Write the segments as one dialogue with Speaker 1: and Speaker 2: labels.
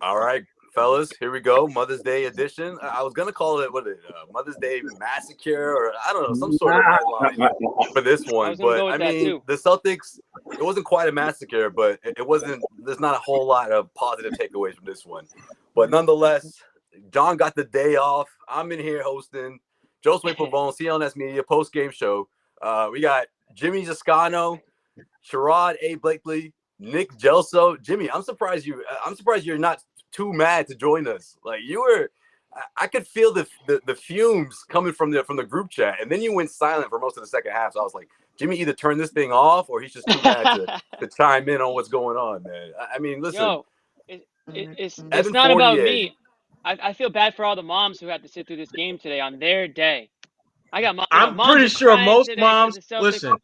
Speaker 1: All right, fellas, here we go. Mother's Day edition. I was gonna call it Mother's Day massacre, or I don't know, some sort of headline for this
Speaker 2: I
Speaker 1: one.
Speaker 2: was gonna
Speaker 1: But
Speaker 2: go with
Speaker 1: I
Speaker 2: that
Speaker 1: mean,
Speaker 2: too.
Speaker 1: the Celtics. It wasn't quite a massacre, but it wasn't. There's not a whole lot of positive takeaways from this one. But nonetheless, John got the day off. I'm in here hosting. Josue Pavone, CLNS Media post game show. We got Jimmy Zascano, Sherrod A. Blakely, Nick Gelso. Jimmy, I'm surprised you're not too mad to join us. Like you were, I could feel the fumes coming from the group chat, and then you went silent for most of the second half. So I was like, Jimmy either turn this thing off, or he's just too mad to chime in on what's going on, man. I mean, listen,
Speaker 2: Yo, it's
Speaker 1: Evan
Speaker 2: not about
Speaker 1: Fournier.
Speaker 2: me. I feel bad for all the moms who had to sit through this game today on their day. I got
Speaker 3: I'm
Speaker 2: moms
Speaker 3: pretty
Speaker 2: are
Speaker 3: sure
Speaker 2: crying
Speaker 3: most
Speaker 2: today because
Speaker 3: moms
Speaker 2: the Celtics.
Speaker 3: listen.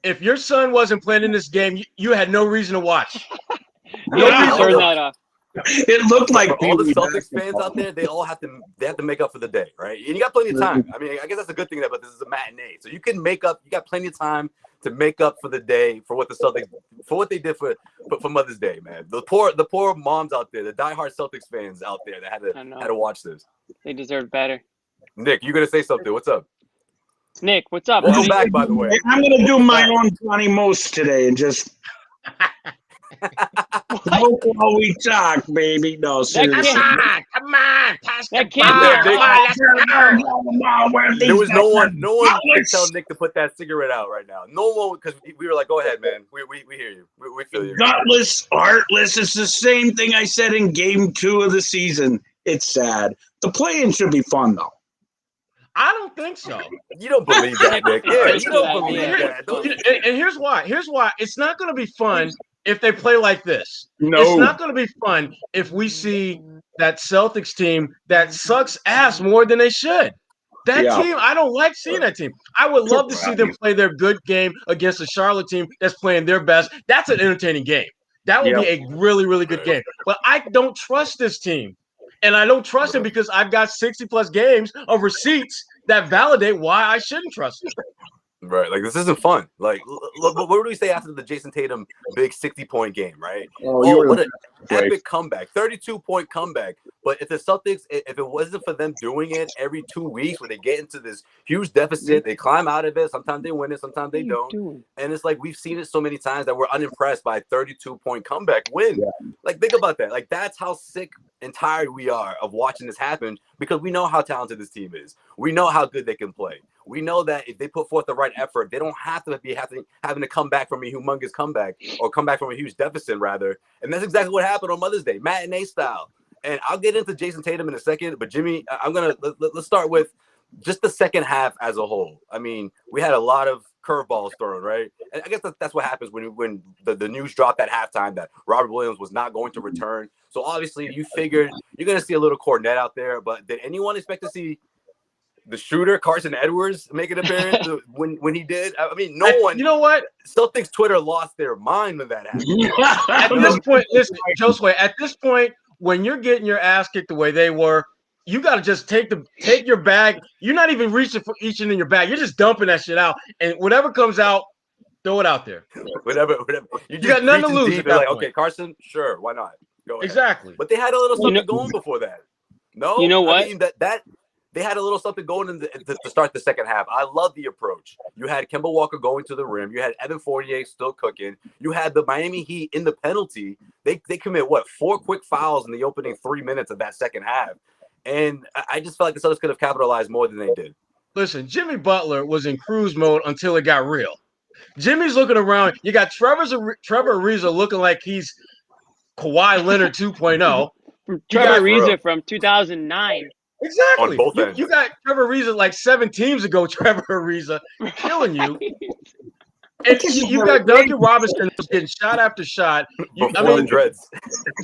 Speaker 3: If your son wasn't playing in this game, you had no reason to watch.
Speaker 2: Yeah,
Speaker 3: No
Speaker 2: you
Speaker 3: reason
Speaker 2: turn
Speaker 3: to
Speaker 2: that
Speaker 3: watch.
Speaker 2: off.
Speaker 4: It looked like
Speaker 1: For all the
Speaker 4: Pee Wee
Speaker 1: Celtics fans
Speaker 4: basketball.
Speaker 1: out there, they have to make up for the day, right? And you got plenty of time. I mean, I guess that's a good thing but this is a matinee. So you can make up, you got plenty of time to make up for the day for what the Celtics for what they did for Mother's Day, man. The poor moms out there, the diehard Celtics fans out there that had to watch this.
Speaker 2: They deserve better.
Speaker 1: Nick, you're gonna say something. What's up?
Speaker 2: Nick, what's up,
Speaker 1: Welcome
Speaker 2: buddy?
Speaker 1: back, by the way.
Speaker 4: I'm going to do
Speaker 1: Welcome
Speaker 4: my
Speaker 1: back.
Speaker 4: own Johnny Most today and just smoke while we talk, baby. No, seriously.
Speaker 3: Come on, pass the
Speaker 2: That can't
Speaker 3: ball.
Speaker 2: be
Speaker 3: Come on, let's go.
Speaker 1: There was no one could tell Nick to put that cigarette out right now. No one, because we were like, go ahead, man. We hear you. We feel you.
Speaker 4: Gutless, heartless. It's the same thing I said in game 2 of the season. It's sad. The play-in should be fun, though.
Speaker 3: I don't think so.
Speaker 1: You don't believe that, Nick. Yeah, you don't believe
Speaker 2: idea.
Speaker 1: that.
Speaker 3: And here's why. Here's why. It's not going to be fun if they play like this.
Speaker 4: No.
Speaker 3: It's not going to be fun if we see that Celtics team that sucks ass more than they should. That team, I don't like seeing that team. I would love to see them play their good game against a Charlotte team that's playing their best. That's an entertaining game. That would be a really, really good game. But I don't trust this team. And I don't trust him because I've got 60-plus games of receipts that validate why I shouldn't trust him.
Speaker 1: Right, like this isn't fun. Like, look, what do we say after the Jason Tatum big 60-point game? Right? Oh, what an epic comeback, 32-point comeback. But if the Celtics, if it wasn't for them doing it every 2 weeks, where they get into this huge deficit, they climb out of it. Sometimes they win it, sometimes they don't. And it's like we've seen it so many times that we're unimpressed by a 32-point comeback win. Yeah. Like, think about that. Like, that's how sick and tired we are of watching this happen, because we know how talented this team is. We know how good they can play. We know that if they put forth the right effort, they don't have to be having to come back from a humongous comeback, or come back from a huge deficit, rather. And that's exactly what happened on Mother's Day, matinee style. And I'll get into Jason Tatum in a second, but Jimmy, let's start with just the second half as a whole. I mean, we had a lot of curveballs thrown, right? And I guess that's what happens when the news dropped at halftime that Robert Williams was not going to return. So obviously you figured you're going to see a little Cornet out there, but did anyone expect to see the shooter Carson Edwards make an appearance when he did? I mean, no one.
Speaker 3: You know what?
Speaker 1: Celtics Twitter lost their mind when that happened.
Speaker 3: At this point, listen, Josue, at this point, when you're getting your ass kicked the way they were, you got to just take your bag. You're not even reaching in your bag. You're just dumping that shit out, and whatever comes out, throw it out there.
Speaker 1: whatever.
Speaker 3: You got nothing to lose.
Speaker 1: Like, okay, Carson, sure, why not? Go ahead.
Speaker 3: Exactly.
Speaker 1: But they had a little something going before that. No,
Speaker 2: you know what?
Speaker 1: I mean, that they had a little something going to start the second half. I love the approach. You had Kemba Walker going to the rim. You had Evan Fournier still cooking. You had the Miami Heat in the penalty. They commit 4 quick fouls in the opening 3 minutes of that second half. And I just felt like the Celtics could have capitalized more than they did.
Speaker 3: Listen, Jimmy Butler was in cruise mode until it got real. Jimmy's looking around. You got Trevor Ariza looking like he's Kawhi Leonard 2.0.
Speaker 2: Trevor Ariza from 2009.
Speaker 3: Exactly.
Speaker 1: On both ends.
Speaker 3: You got Trevor Ariza like 7 teams ago. Trevor Ariza killing you. And you got Duncan Robinson getting shot after shot.
Speaker 1: The dreads.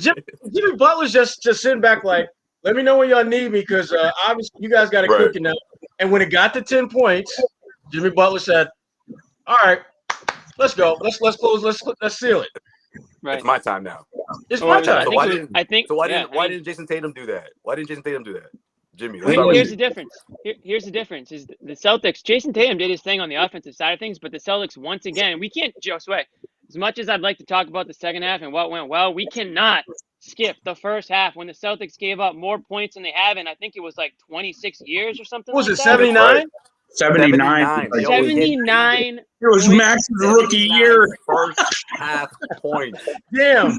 Speaker 3: Jimmy Butler's just sitting back like, let me know when y'all need me, because obviously you guys got it cooking now. And when it got to 10 points, Jimmy Butler said, "All right, let's go. Let's close. Let's seal it.
Speaker 1: Right. It's my time now.
Speaker 3: It's my time."
Speaker 1: So why didn't Jason Tatum do that? Why didn't Jason Tatum do that? Jimmy,
Speaker 2: here's the difference. Here's the difference: is the Celtics. Jason Tatum did his thing on the offensive side of things, but the Celtics, once again, we can't, Josue, as much as I'd like to talk about the second half and what went well, we cannot skip the first half when the Celtics gave up more points than they have in, I think it was like 26 years or something
Speaker 3: What was
Speaker 2: like
Speaker 3: it,
Speaker 2: that.
Speaker 3: 79?
Speaker 4: 79.
Speaker 2: 79.
Speaker 4: It was Max's rookie year.
Speaker 1: First half points.
Speaker 3: Damn.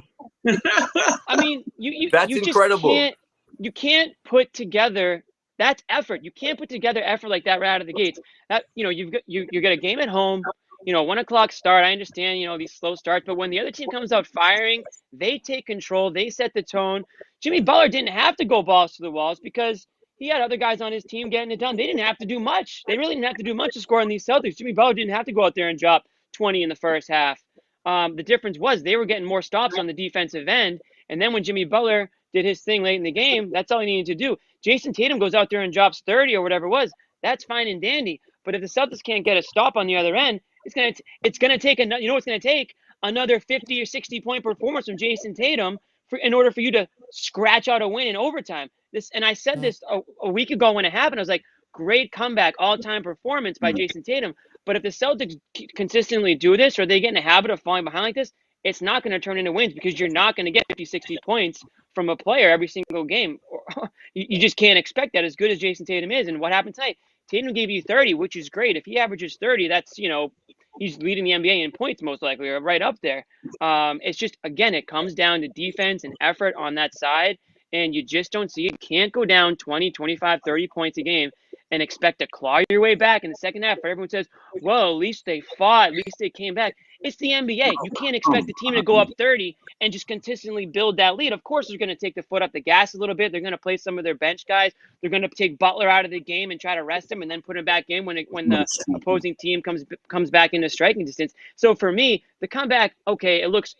Speaker 2: I mean, you
Speaker 1: That's
Speaker 2: just
Speaker 1: incredible.
Speaker 2: you can't put together. That's effort. You can't put together effort like that right out of the gates. That you got a game at home. 1 o'clock start. I understand, these slow starts, but when the other team comes out firing, they take control. They set the tone. Jimmy Butler didn't have to go balls to the walls because he had other guys on his team getting it done. They didn't have to do much. They really didn't have to do much to score on these Celtics. Jimmy Butler didn't have to go out there and drop 20 in the first half. The difference was they were getting more stops on the defensive end. And then when Jimmy Butler did his thing late in the game, that's all he needed to do. Jason Tatum goes out there and drops 30 or whatever it was. That's fine and dandy. But if the Celtics can't get a stop on the other end, it's gonna take it's gonna take another 50 or 60 point performance from Jason Tatum in order for you to scratch out a win in overtime. And I said this a week ago when it happened. I was like, great comeback, all-time performance by Jason Tatum. But if the Celtics consistently do this, or they get in a habit of falling behind like this, it's not going to turn into wins because you're not going to get 50, 60 points from a player every single game. You just can't expect that as good as Jason Tatum is. And what happened tonight? Tatum gave you 30, which is great. If he averages 30, that's, he's leading the NBA in points most likely, or right up there. It's just, again, it comes down to defense and effort on that side. And you just don't see it. You can't go down 20, 25, 30 points a game and expect to claw your way back in the second half. Everyone says, well, at least they fought. At least they came back. It's the NBA. You can't expect the team to go up 30 and just consistently build that lead. Of course, they're going to take the foot off the gas a little bit. They're going to play some of their bench guys. They're going to take Butler out of the game and try to rest him and then put him back in when the opposing team comes back into striking distance. So for me, the comeback, okay, it looks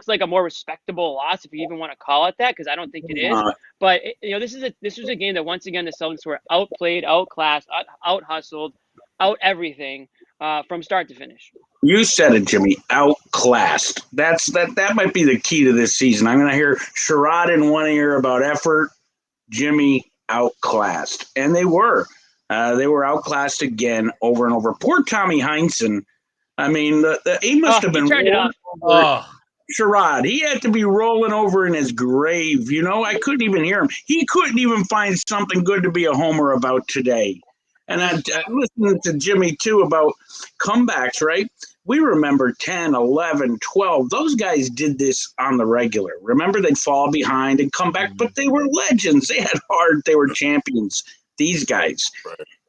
Speaker 2: like a more respectable loss if you even want to call it that, because I don't think it is. But this was a game that once again the Celtics were outplayed, outclassed, out hustled, out everything from start to finish.
Speaker 4: You said it, Jimmy. Outclassed. That might be the key to this season. I'm going to hear Sherrod in one ear about effort. Jimmy outclassed, and they were. They were outclassed again over and over. Poor Tommy Heinsohn. I mean, he must have been.
Speaker 2: Turned it off.
Speaker 4: Sherrod, he had to be rolling over in his grave. I couldn't even hear him. He couldn't even find something good to be a homer about today. And I'm listening to Jimmy, too, about comebacks, right? We remember 10, 11, 12. Those guys did this on the regular. Remember, they'd fall behind and come back, but they were legends. They had heart. They were champions. These guys,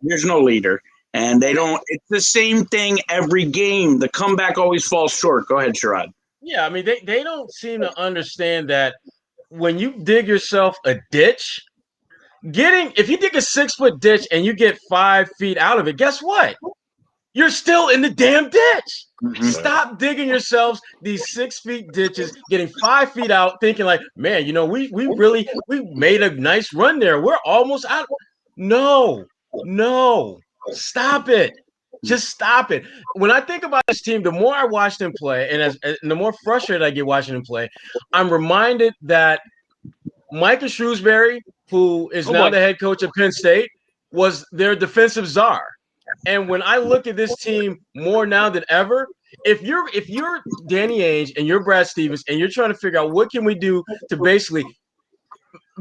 Speaker 4: there's no leader. And they don't – it's the same thing every game. The comeback always falls short. Go ahead, Sherrod.
Speaker 3: Yeah, I mean, they don't seem to understand that when you dig yourself a ditch – if you dig a 6-foot ditch and you get 5 feet out of it, guess what? You're still in the damn ditch. Mm-hmm. Stop digging yourselves these 6 feet ditches, getting 5 feet out, thinking like, man, we made a nice run there. We're almost out. No, stop it. Just stop it. When I think about this team, the more I watch them play, and the more frustrated I get watching them play, I'm reminded that Michael Shrewsbury, who is now the head coach of Penn State, was their defensive czar. And when I look at this team more now than ever, if you're Danny Ainge and you're Brad Stevens and you're trying to figure out what can we do to basically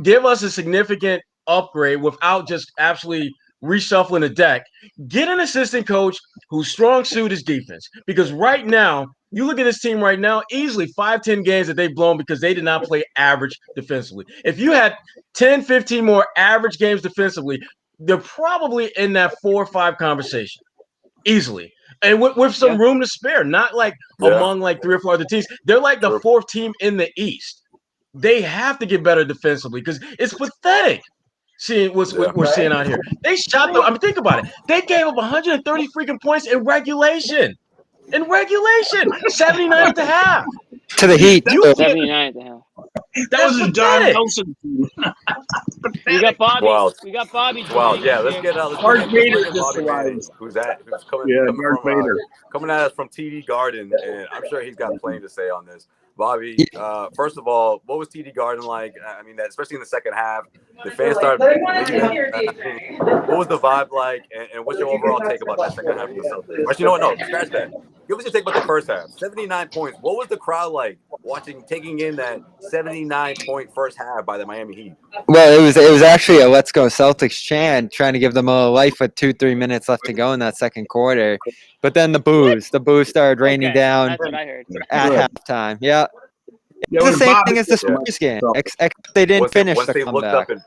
Speaker 3: give us a significant upgrade without just absolutely reshuffling the deck, get an assistant coach whose strong suit is defense. Because right now, you look at this team right now, easily 5-10 games that they've blown because they did not play average defensively. If you had 10, 15 more average games defensively, they're probably in that 4 or 5 conversation easily. And with some room to spare, not like among like 3 or 4 other teams. They're like the 4th team in the East. They have to get better defensively because it's pathetic seeing what we're seeing out here. They shot them. I mean, think about it. They gave up 130 freaking points in regulation. 79 at the half.
Speaker 5: To the Heat.
Speaker 2: 79 at the half.
Speaker 4: That was a Don Nelson team.
Speaker 2: We got Bobby.
Speaker 1: Wow.
Speaker 2: We got Bobby.
Speaker 1: Wow, yeah, let's get
Speaker 4: Darth Vader
Speaker 1: just arrived. Who's that? Who's coming, Darth Vader. Coming at us from TD Garden, and I'm sure he's got plenty to say on this. Bobby, first of all, what was TD Garden like? I mean, especially in the second half, the fans started leaving. What was the vibe like, and what's your overall take about that second half of the Celtics? Actually, you know what? No, scratch that. Give us your take about the first half. 79 points. What was the crowd like taking in that 79-point first half by the Miami Heat?
Speaker 5: Well, it was actually a "Let's Go Celtics" chant, trying to give them a little life with 2-3 minutes left to go in that second quarter. But then the booze started raining down.
Speaker 2: That's what I heard
Speaker 5: at halftime. Yeah, it's the same thing as the Spurs game, except they didn't finish the comeback.
Speaker 1: Once they looked up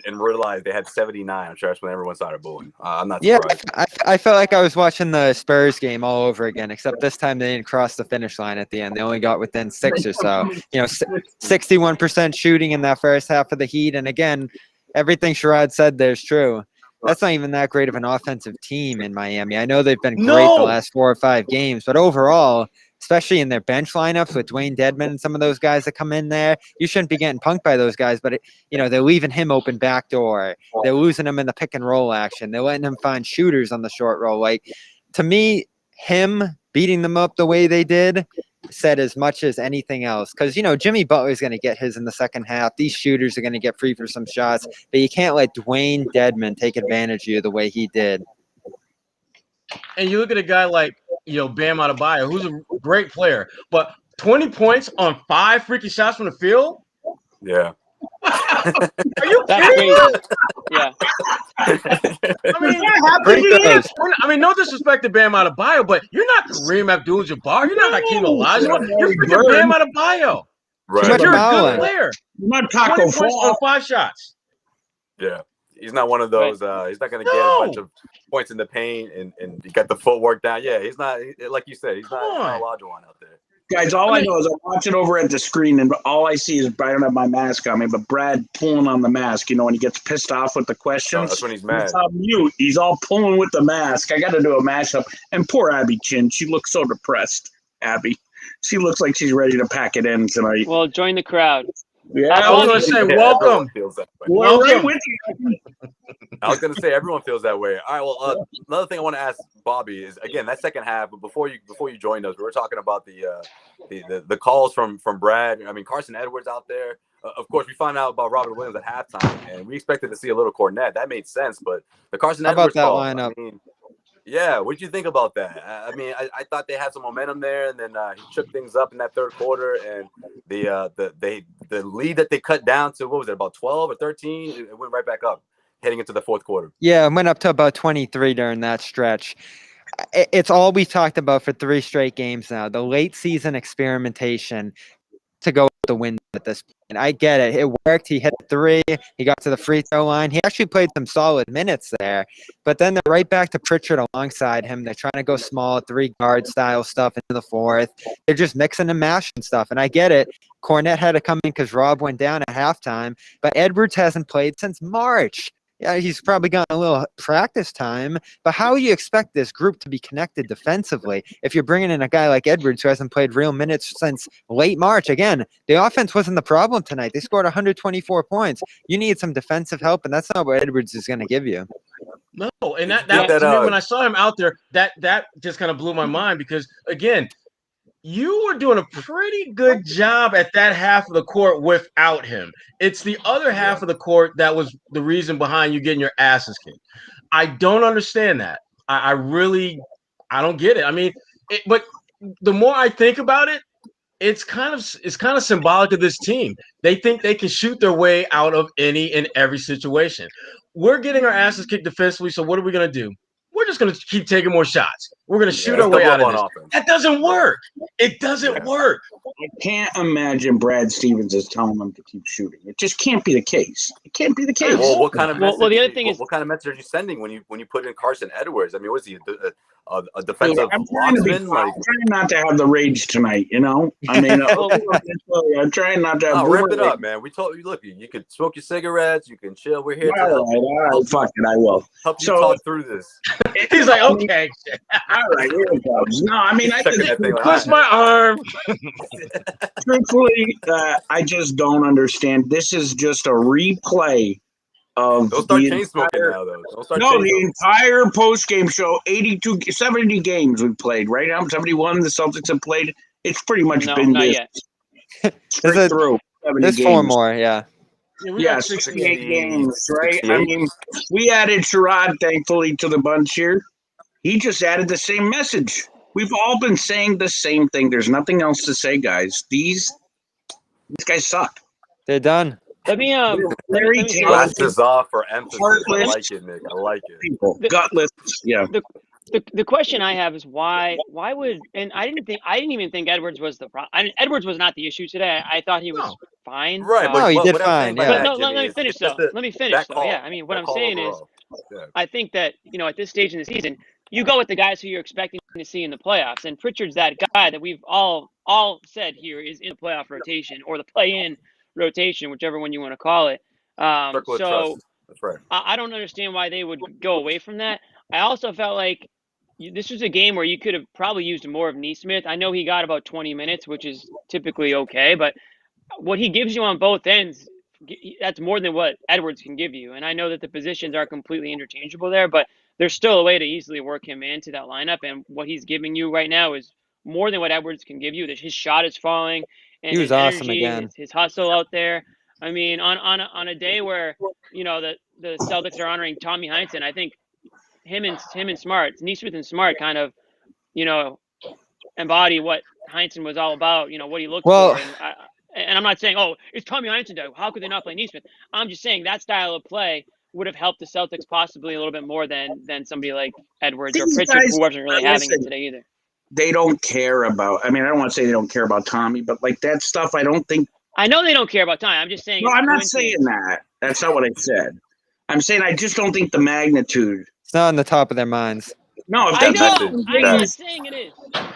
Speaker 1: and realized they had 79, I'm sure that's when everyone started booing. I'm not surprised.
Speaker 5: Yeah, I felt like I was watching the Spurs game all over again, except this time they didn't cross the finish line at the end. They only got within 6 or so. 61% shooting in that first half of the Heat. And again, everything Sherrod said there's true. That's not even that great of an offensive team in Miami. I know they've been great the last 4 or 5 games, but overall, especially in their bench lineups with Dwayne Dedmon and some of those guys that come in there, you shouldn't be getting punked by those guys. But they're leaving him open backdoor. They're losing him in the pick and roll action. They're letting him find shooters on the short roll. Like, to me, him beating them up the way they did said as much as anything else. Because Jimmy Butler's going to get his in the second half. These shooters are going to get free for some shots, but you can't let Dwayne Dedmon take advantage of you the way he did.
Speaker 3: And you look at a guy like Bam Adebayo, who's a great player, but 20 points on 5 freaky shots from the field?
Speaker 1: Yeah.
Speaker 3: Are you kidding me?
Speaker 2: Yeah.
Speaker 3: I mean, no disrespect to Bam Adebayo, but you're not Kareem Abdul-Jabbar. You're not Hakeem Olajuwon. You're freaking Bam Adebayo.
Speaker 1: Right.
Speaker 3: You're a good player.
Speaker 4: You're not Taco
Speaker 3: 20 points on 5 shots.
Speaker 1: Yeah. He's not one of those. He's not going to get a bunch of points in the paint and you got the footwork down. Yeah, he's not, like you said, he's not Olajuwon out there.
Speaker 4: Guys, all I know is I'm watching over at the screen, and all I see is I don't have my mask on me, but Brad pulling on the mask. When he gets pissed off with the questions.
Speaker 1: That's when he's mad.
Speaker 4: He's on mute. He's all pulling with the mask. I got to do a mashup. And poor Abby Chin, she looks so depressed. Abby, she looks like she's ready to pack it in tonight.
Speaker 2: Well, join the crowd.
Speaker 3: Yeah, I was going to say, welcome.
Speaker 4: Welcome. With you.
Speaker 1: I was going to say, everyone feels that way. All right, well, another thing I want to ask Bobby is, again, that second half, but before you joined us, we were talking about the calls from Brad. I mean, Carson Edwards out there. Of course, we found out about Robert Williams at halftime, and we expected to see a little Cornet. That made sense, but the Carson Edwards
Speaker 5: about that
Speaker 1: call,
Speaker 5: lineup?
Speaker 1: I mean, yeah, what did you think about that? I mean, I thought they had some momentum there, and then he shook things up in that third quarter, and the lead that they cut down to, what was it, about 12 or 13? It went right back up heading into the fourth quarter.
Speaker 5: Yeah, it went up to about 23 during that stretch. It's all we talked about for 3 straight games now. The late season experimentation to go with the win at this point. And I get it. It worked. He hit 3. He got to the free throw line. He actually played some solid minutes there. But then they're right back to Pritchard alongside him. They're trying to go small, 3-guard style stuff into the fourth. They're just mixing and mashing stuff. And I get it. Cornet had to come in because Rob went down at halftime. But Edwards hasn't played since March. Yeah, he's probably gotten a little practice time, but how do you expect this group to be connected defensively if you're bringing in a guy like Edwards who hasn't played real minutes since late March? Again, the offense wasn't the problem tonight. They scored 124 points. You need some defensive help, and that's not what Edwards is going to give you.
Speaker 3: No, and that to me, when I saw him out there, that just kind of blew my mind because, again, you were doing a pretty good job at that half of the court without him. It's the other half of the court that was the reason behind you getting your asses kicked. I don't understand that. I don't get it. I mean, but the more I think about it, it's kind of symbolic of this team. They think they can shoot their way out of any and every situation. We're getting our asses kicked defensively, so what are we going to do? We're just going to keep taking more shots. We're going to shoot our way out of this. Offense. That doesn't work. It doesn't work.
Speaker 4: I can't imagine Brad Stevens is telling them to keep shooting. It just can't be the case. It can't be the case.
Speaker 1: Well, what kind of message?
Speaker 2: Well, the other thing is,
Speaker 1: what kind of message are you sending when you put in Carson Edwards? I mean, was he a defensive locksman?
Speaker 4: I'm trying not to have the rage tonight. I mean, I'm trying not to have.
Speaker 1: Wrap it up, man. We told you. Look, you could smoke your cigarettes. You can chill. We're here to help.
Speaker 4: All right, fuck it, I will.
Speaker 1: Help you talk through this.
Speaker 3: He's like, okay.
Speaker 4: All right, here it goes. No, I mean, I
Speaker 3: twist my arm.
Speaker 4: Truthfully, I just don't understand. This is just a replay of the entire post-game show. 70 games we've played, right? How 71 the Celtics have played? It's pretty much been this.
Speaker 2: Yet.
Speaker 4: Straight through.
Speaker 5: There's
Speaker 4: games.
Speaker 5: 4 more, yeah.
Speaker 4: Yeah, 68 games, right? 68. I mean, we added Sherrod, thankfully, to the bunch here. He just added the same message. We've all been saying the same thing. There's nothing else to say, guys. These guys suck.
Speaker 5: They're done.
Speaker 2: Let me
Speaker 1: glasses off for emphasis. I like it, Nick. I like it.
Speaker 4: People, gutless. Yeah.
Speaker 2: The question I have is why would, and I didn't even think Edwards was the problem. Edwards was not the issue today. I thought he was fine.
Speaker 1: Right,
Speaker 5: but he did fine. Yeah.
Speaker 2: But no, let me finish though. Let me finish though. Yeah, I mean, what I'm saying is, I think that at this stage in the season, you go with the guys who you're expecting to see in the playoffs, and Pritchard's that guy that we've all said here is in the playoff rotation or the play-in rotation, whichever one you want to call it. So
Speaker 1: that's right.
Speaker 2: I don't understand why they would go away from that. I also felt like this was a game where you could have probably used more of Neesmith. I know he got about 20 minutes, which is typically okay, but what he gives you on both ends, that's more than what Edwards can give you. And I know that the positions are completely interchangeable there, but there's still a way to easily work him into that lineup. And what he's giving you right now is more than what Edwards can give you. His shot is falling, and
Speaker 5: he was
Speaker 2: his
Speaker 5: awesome
Speaker 2: energy,
Speaker 5: again.
Speaker 2: his hustle out there. I mean, on a day where the Celtics are honoring Tommy Heinsohn, I think him and Smart, Neesmith and Smart, kind of embody what Heinsohn was all about. What he looked for. And I'm not saying, it's Tommy Heinsohn Day. How could they not play Neesmith? I'm just saying that style of play would have helped the Celtics possibly a little bit more than somebody like Edwards or Pritchard, who wasn't really having it today either.
Speaker 4: They don't care about. I mean, I don't want to say they don't care about Tommy, but like that stuff, I don't think.
Speaker 2: I know they don't care about Tommy. I'm just saying.
Speaker 4: No, I'm not saying that. That's not what I said. I'm saying I just don't think the magnitude.
Speaker 5: It's not on the top of their minds.
Speaker 4: No,
Speaker 2: I'm not saying it is.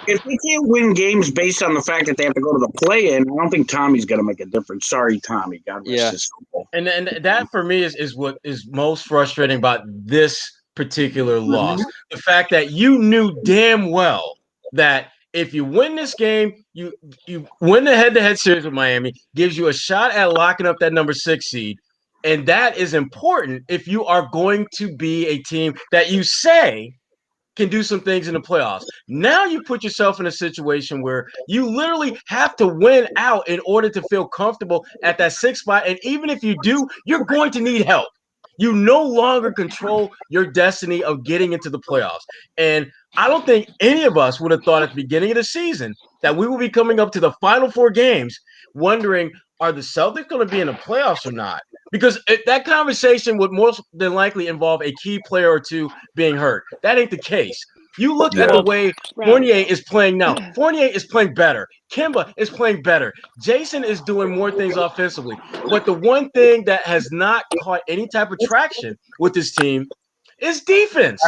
Speaker 4: If they can't win games based on the fact that they have to go to the play-in, I don't think Tommy's going to make a difference. Sorry, Tommy. God rest his soul.
Speaker 3: And that for me is what is most frustrating about this particular loss. The fact that you knew damn well that if you win this game, you win the head-to-head series with Miami, gives you a shot at locking up that number 6 seed. And that is important if you are going to be a team that you say can do some things in the playoffs. Now you put yourself in a situation where you literally have to win out in order to feel comfortable at that 6th spot. And even if you do, you're going to need help. You no longer control your destiny of getting into the playoffs. And I don't think any of us would have thought at the beginning of the season that we would be coming up to the final 4 games wondering, are the Celtics going to be in the playoffs or not? Because that conversation would most than likely involve a key player or two being hurt. That ain't the case. You look at the way Fournier is playing now. Fournier is playing better. Kemba is playing better. Jason is doing more things offensively. But the one thing that has not caught any type of traction with this team is defense.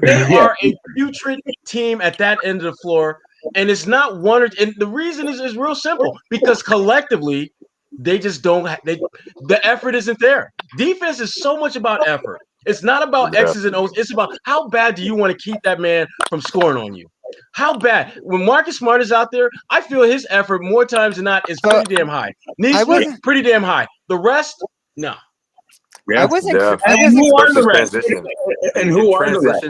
Speaker 3: They are a putrid team at that end of the floor. And it's not one – and the reason is real simple. Because collectively – they just don't – the effort isn't there. Defense is so much about effort. It's not about X's and O's. It's about how bad do you want to keep that man from scoring on you? How bad? When Marcus Smart is out there, I feel his effort more times than not is pretty damn high. Neesmith, pretty damn high. The rest, no.
Speaker 5: Yeah. And
Speaker 4: who are the rest? And who are the rest?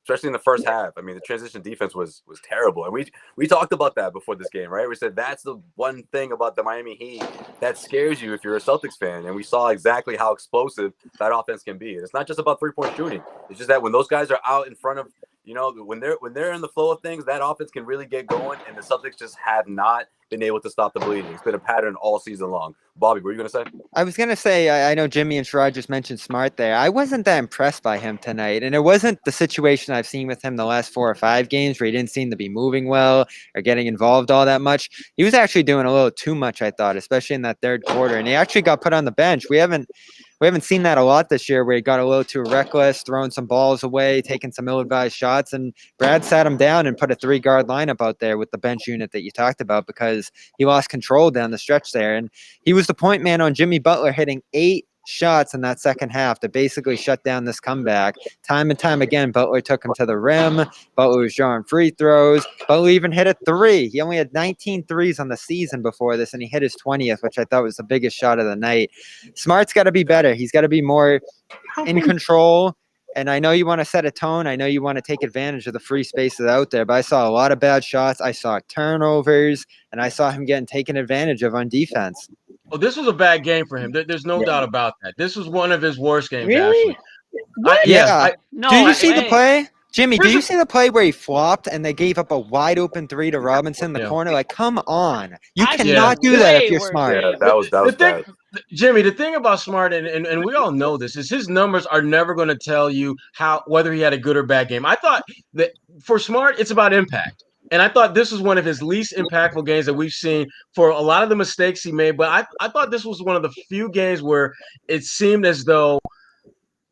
Speaker 1: Especially in the first half. I mean, the transition defense was terrible. And we talked about that before this game, right? We said that's the one thing about the Miami Heat that scares you if you're a Celtics fan. And we saw exactly how explosive that offense can be. And it's not just about three-point shooting. It's just that when those guys are out in front of, when they're in the flow of things, that offense can really get going. And the Celtics just have not been able to stop the bleeding. It's been a pattern all season long. Bobby, what were you going to say?
Speaker 5: I was going to say, I know Jimmy and Sherrod just mentioned Smart there. I wasn't that impressed by him tonight. And it wasn't the situation I've seen with him the last 4 or 5 games where he didn't seem to be moving well or getting involved all that much. He was actually doing a little too much, I thought, especially in that third quarter. And he actually got put on the bench. We haven't seen that a lot this year where he got a little too reckless, throwing some balls away, taking some ill-advised shots. And Brad sat him down and put a 3-guard lineup out there with the bench unit that you talked about because he lost control down the stretch there. And he was the point man on Jimmy Butler, hitting 8 shots in that second half to basically shut down this comeback. Time and time again, Butler took him to the rim. Butler was drawing free throws. Butler even hit a 3. He only had 19 threes on the season before this, and he hit his 20th, which I thought was the biggest shot of the night. Smart's got to be better. He's got to be more in control. And I know you want to set a tone. I know you want to take advantage of the free spaces out there, but I saw a lot of bad shots. I saw turnovers, and I saw him getting taken advantage of on defense.
Speaker 3: Oh, this was a bad game for him. There's no doubt about that. This was one of his worst games,
Speaker 2: Really?
Speaker 3: actually.
Speaker 2: What?
Speaker 5: Do you see the play? Jimmy, do you
Speaker 3: Listen-
Speaker 5: see the play where he flopped and they gave up a wide open three to Robinson in the corner? Like, come on. You cannot do that if you're smart.
Speaker 1: Yeah, that was bad.
Speaker 3: Jimmy, the thing about Smart, and we all know this, is his numbers are never going to tell you whether he had a good or bad game. I thought that for Smart, it's about impact. And I thought this was one of his least impactful games that we've seen for a lot of the mistakes he made. But I thought this was one of the few games where it seemed as though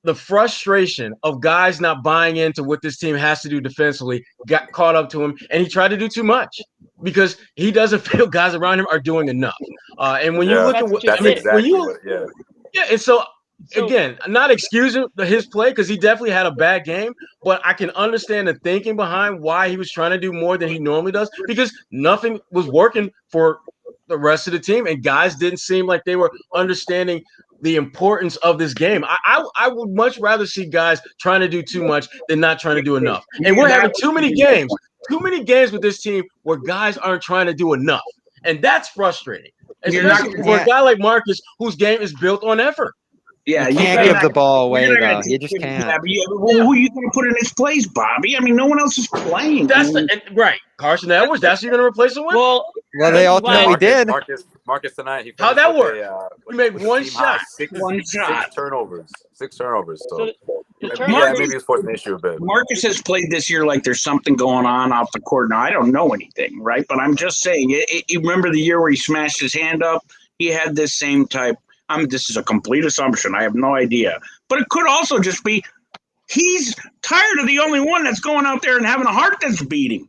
Speaker 3: the frustration of guys not buying into what this team has to do defensively got caught up to him, and he tried to do too much because he doesn't feel guys around him are doing enough. And when you look at what
Speaker 1: that's exactly what,
Speaker 3: and so again, not excusing his play because he definitely had a bad game, but I can understand the thinking behind why he was trying to do more than he normally does because nothing was working for the rest of the team, and guys didn't seem like they were understanding the importance of this game. I would much rather see guys trying to do too much than not trying to do enough. And we're having too many games with this team where guys aren't trying to do enough. And that's frustrating. Especially for a guy like Marcus, whose game is built on effort.
Speaker 5: Yeah, you can't give the ball away, though. You just can't.
Speaker 4: Who are you going to put in his place, Bobby? I mean, no one else is playing.
Speaker 3: Right. Carson Edwards, that's who you're going to replace him with?
Speaker 5: Well, they ultimately did.
Speaker 1: Marcus tonight, he
Speaker 3: how'd that work? He made one shot.
Speaker 1: Six turnovers. So
Speaker 4: Marcus,
Speaker 1: maybe it's forcing the issue a bit.
Speaker 4: Marcus has played this year like there's something going on off the court. Now, I don't know anything, right? But I'm just saying, you remember the year where he smashed his hand up? He had this same type. This is a complete assumption. I have no idea. But it could also just be he's tired of the only one that's going out there and having a heart that's beating.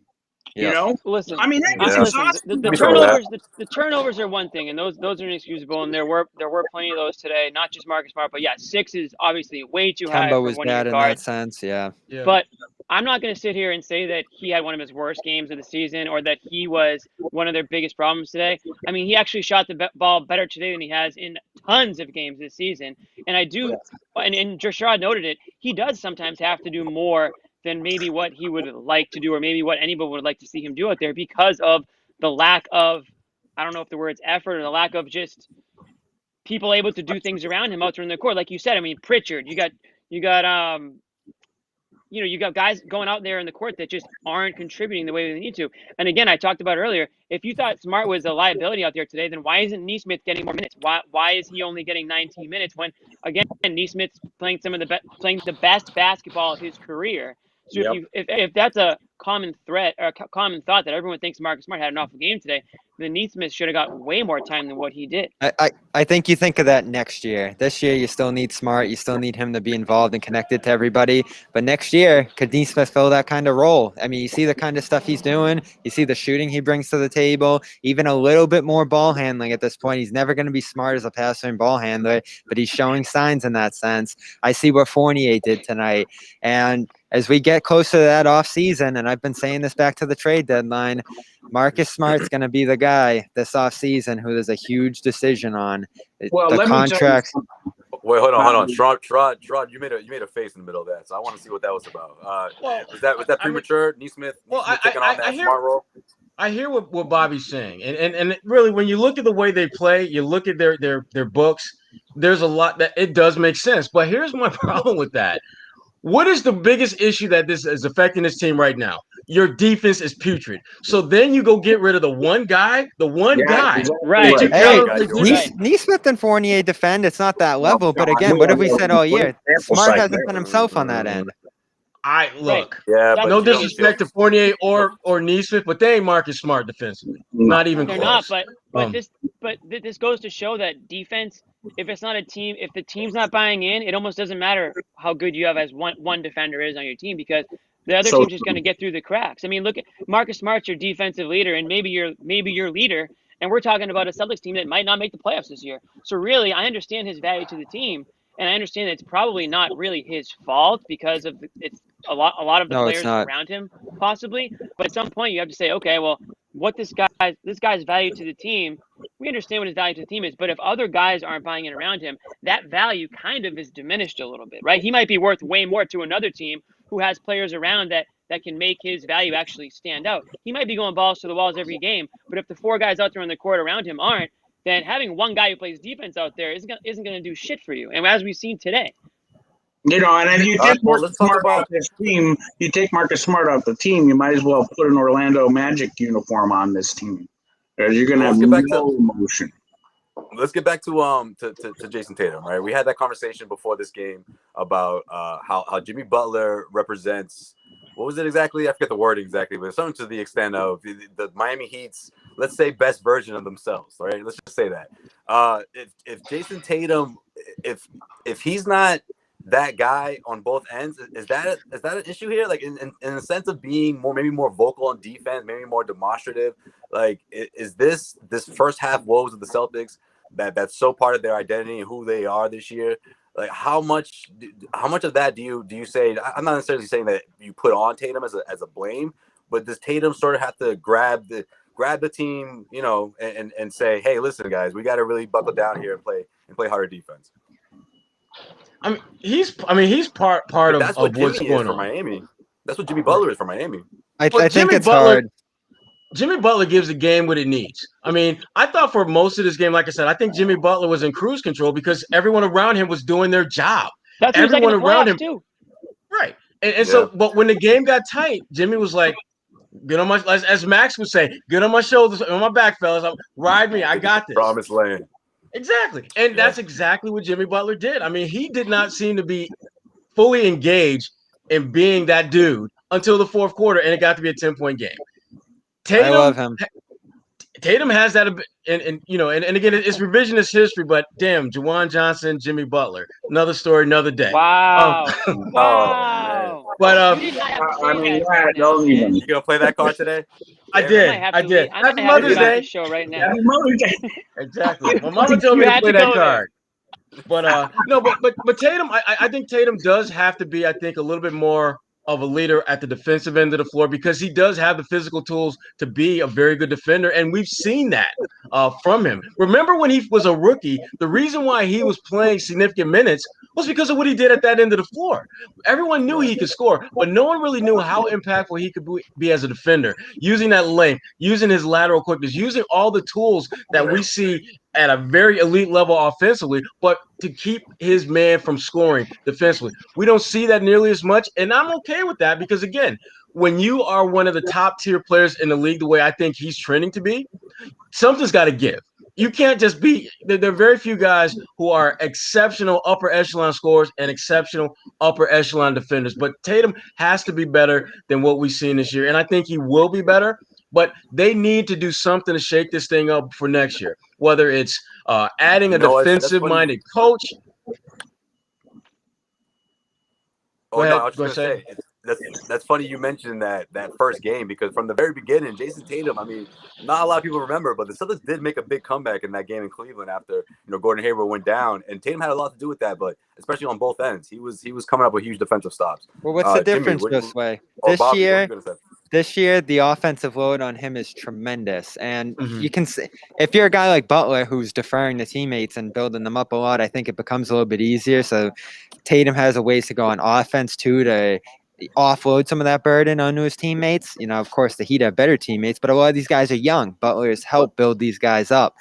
Speaker 4: You know?
Speaker 2: Listen,
Speaker 4: I mean,
Speaker 2: the turnovers are one thing, and those are inexcusable, and there were plenty of those today. Not just Marcus Smart, but 6 is obviously way too high for
Speaker 5: was
Speaker 2: one
Speaker 5: bad
Speaker 2: of
Speaker 5: in
Speaker 2: your
Speaker 5: that
Speaker 2: guards.
Speaker 5: sense, yeah.
Speaker 2: But I'm not going to sit here and say that he had one of his worst games of the season or that he was one of their biggest problems today. I mean, he actually shot the ball better today than he has in tons of games this season. And I do, and Joshua noted it, he does sometimes have to do more than maybe what he would like to do or maybe what anybody would like to see him do out there because of the lack of, I don't know if the word's effort or the lack of just people able to do things around him out there in the court. Like you said, I mean, Pritchard, you got guys going out there in the court that just aren't contributing the way they need to. And again, I talked about earlier, if you thought Smart was a liability out there today, then why isn't Nesmith getting more minutes? Why is he only getting 19 minutes when, again, Nesmith's playing playing the best basketball of his career? So if that's a common threat or a common thought that everyone thinks Marcus Smart had an awful game today, then Nesmith should have got way more time than what he did.
Speaker 5: I think you think of that next year. This year, you still need Smart. You still need him to be involved and connected to everybody. But next year, could Nesmith fill that kind of role? I mean, you see the kind of stuff he's doing. You see the shooting he brings to the table. Even a little bit more ball handling at this point. He's never going to be Smart as a passer and ball handler, but he's showing signs in that sense. I see what Fournier did tonight. And as we get closer to that offseason, and I've been saying this back to the trade deadline, Marcus Smart's going to be the guy this offseason who there's a huge decision on.
Speaker 4: Well,
Speaker 5: the contracts.
Speaker 1: Wait, hold on. Trod, you made a face in the middle of that, so I want to see what that was about. Was that premature? Nesmith taking on that Smart role?
Speaker 3: I hear what Bobby's saying, and really, when you look at the way they play, you look at their books. There's a lot that it does make sense. But here's my problem with that. What is the biggest issue that this is affecting this team right now? Your defense is putrid. So then you go get rid of the one guy.
Speaker 2: Right.
Speaker 5: Hey, Nesmith and Fournier defend. It's not that level. But again, what have we said all year? Smart hasn't been himself on that end.
Speaker 3: Look.
Speaker 1: Yeah, but
Speaker 3: no disrespect to Fournier or Nesmith, but they ain't Marcus Smart defensively. Not even
Speaker 2: They're
Speaker 3: close.
Speaker 2: not, but this goes to show that defense, if it's not a team, if the team's not buying in, it almost doesn't matter how good you have as one defender is on your team because the other team's just going to get through the cracks. I mean, look at Marcus Smart's your defensive leader and maybe your leader, and we're talking about a Celtics team that might not make the playoffs this year. So really, I understand his value to the team, and I understand that it's probably not really his fault because of it's a lot of the players around him possibly. But at some point, you have to say, okay, well, what this guy's value to the team we understand what his value to the team is. But if other guys aren't buying in around him, that value kind of is diminished a little bit, right? He might be worth way more to another team who has players around that can make his value actually stand out. He might be going balls to the walls every game, but if the 4 guys out there on the court around him aren't, then having one guy who plays defense out there isn't going to do shit for you. And as we've seen today.
Speaker 4: You know, and if you take Marcus Smart off this team, you take Marcus Smart off the team, you might as well put an Orlando Magic uniform on this team. You're going to have no emotion.
Speaker 1: Let's get back to Jason Tatum, right? We had that conversation before this game about how Jimmy Butler represents. What was it exactly? I forget the wording exactly, but something to the extent of the Miami Heat's, let's say, best version of themselves, right? Let's just say that. If Jason Tatum, if he's not that guy on both ends, is that an issue here? Like in the sense of being maybe more vocal on defense, maybe more demonstrative. Like, is this first half woes of the Celtics that's so part of their identity and who they are this year? Like, how much of that do you say? I'm not necessarily saying that you put on Tatum as a blame, but does Tatum sort of have to grab the team, you know, and say, hey, listen, guys, we got to really buckle down here and play harder defense?
Speaker 3: I mean, he's part of
Speaker 1: that's what
Speaker 3: what's
Speaker 1: Jimmy
Speaker 3: going
Speaker 1: is for
Speaker 3: on.
Speaker 1: Miami. That's what Jimmy Butler is for Miami.
Speaker 5: I think it's hard.
Speaker 3: Jimmy Butler gives the game what it needs. I mean, I thought for most of this game, like I said, I think Jimmy Butler was in cruise control because everyone around him was doing their job.
Speaker 2: That's everyone around him
Speaker 3: too. Right. And so, but when the game got tight, Jimmy was like, get on my, as Max would say, get on my shoulders, on my back, fellas. Ride me. I got this.
Speaker 1: Promised land.
Speaker 3: Exactly. And that's exactly what Jimmy Butler did. I mean, he did not seem to be fully engaged in being that dude until the fourth quarter, and it got to be a 10-point game.
Speaker 5: I love him.
Speaker 3: Tatum has that, and you know, and again, it's revisionist history, but damn, Juwan Johnson, Jimmy Butler, another story, another day.
Speaker 2: Wow. Wow.
Speaker 3: But
Speaker 4: I mean,
Speaker 1: you gonna play that card today?
Speaker 3: I did. Happy Mother's Day
Speaker 2: show right now.
Speaker 3: Exactly. My mama told me to play that card. But no, but Tatum, I think Tatum does have to be, I think, a little bit more of a leader at the defensive end of the floor because he does have the physical tools to be a very good defender, and we've seen that from him. Remember when he was a rookie, the reason why he was playing significant minutes was because of what he did at that end of the floor. Everyone knew he could score, but no one really knew how impactful he could be as a defender, using that length, using his lateral quickness, using all the tools that we see at a very elite level offensively, but to keep his man from scoring defensively. We don't see that nearly as much, and I'm okay with that because, again, when you are one of the top-tier players in the league the way I think he's trending to be, something's got to give. You can't just be – there are very few guys who are exceptional upper echelon scorers and exceptional upper echelon defenders, but Tatum has to be better than what we've seen this year, and I think he will be better. But they need to do something to shake this thing up for next year, whether it's adding a defensive-minded coach.
Speaker 1: Oh, no, I was just going to say, that's funny you mentioned that first game because from the very beginning, Jason Tatum, I mean, not a lot of people remember, but the Celtics did make a big comeback in that game in Cleveland after, Gordon Hayward went down, and Tatum had a lot to do with that, but especially on both ends. He was coming up with huge defensive stops.
Speaker 5: Well, what's the difference this way? This year, the offensive load on him is tremendous. And you can see, if you're a guy like Butler who's deferring to teammates and building them up a lot, I think it becomes a little bit easier. So Tatum has a ways to go on offense, too, to offload some of that burden onto his teammates. Of course, the Heat have better teammates, but a lot of these guys are young. Butler has helped build these guys up.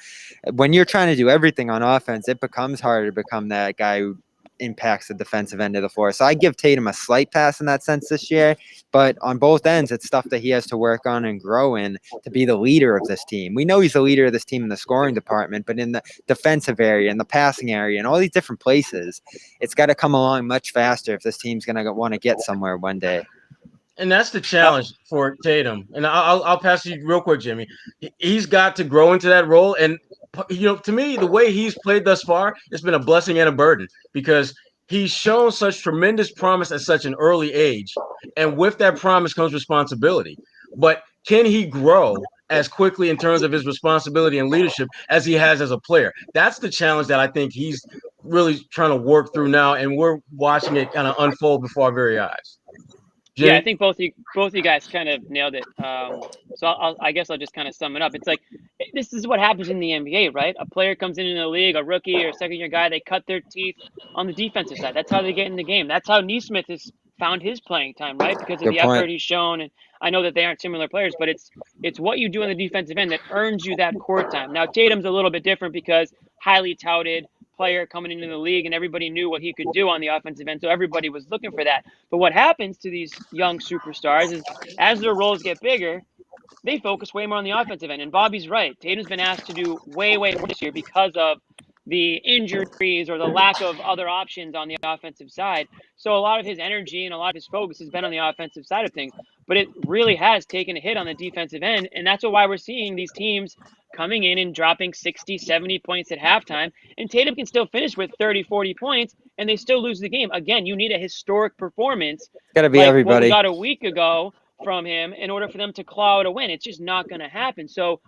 Speaker 5: When you're trying to do everything on offense, it becomes harder to become that guy who impacts the defensive end of the floor. So I give Tatum a slight pass in that sense this year, but on both ends, it's stuff that he has to work on and grow in to be the leader of this team. We know he's the leader of this team in the scoring department, but in the defensive area, in the passing area, and all these different places, it's got to come along much faster if this team's going to want to get somewhere one day.
Speaker 3: And that's the challenge for Tatum. And I'll pass you real quick, Jimmy. He's got to grow into that role. And, to me, the way he's played thus far, it's been a blessing and a burden because he's shown such tremendous promise at such an early age. And with that promise comes responsibility. But can he grow as quickly in terms of his responsibility and leadership as he has as a player? That's the challenge that I think he's really trying to work through now. And we're watching it kind of unfold before our very eyes. Jimmy?
Speaker 2: Yeah, I think both of you guys kind of nailed it. So I guess I'll just kind of sum it up. It's like this is what happens in the NBA, right? A player comes in the league, a rookie or second-year guy, they cut their teeth on the defensive side. That's how they get in the game. That's how Neesmith has found his playing time, right? Because of
Speaker 5: Good
Speaker 2: the
Speaker 5: point.
Speaker 2: effort he's shown. And I know that they aren't similar players, but it's what you do on the defensive end that earns you that court time. Now Tatum's a little bit different because highly touted player coming into the league, and everybody knew what he could do on the offensive end, so everybody was looking for that. But what happens to these young superstars is as their roles get bigger, they focus way more on the offensive end. And Bobby's right. Tatum's been asked to do way more this year because of the injuries or the lack of other options on the offensive side. So a lot of his energy and a lot of his focus has been on the offensive side of things. But it really has taken a hit on the defensive end. And that's why we're seeing these teams coming in and dropping 60, 70 points at halftime. And Tatum can still finish with 30, 40 points, and they still lose the game. Again, you need a historic performance.
Speaker 5: Got to be
Speaker 2: like
Speaker 5: everybody.
Speaker 2: what we got a week ago from him in order for them to claw out a win. It's just not going to happen. So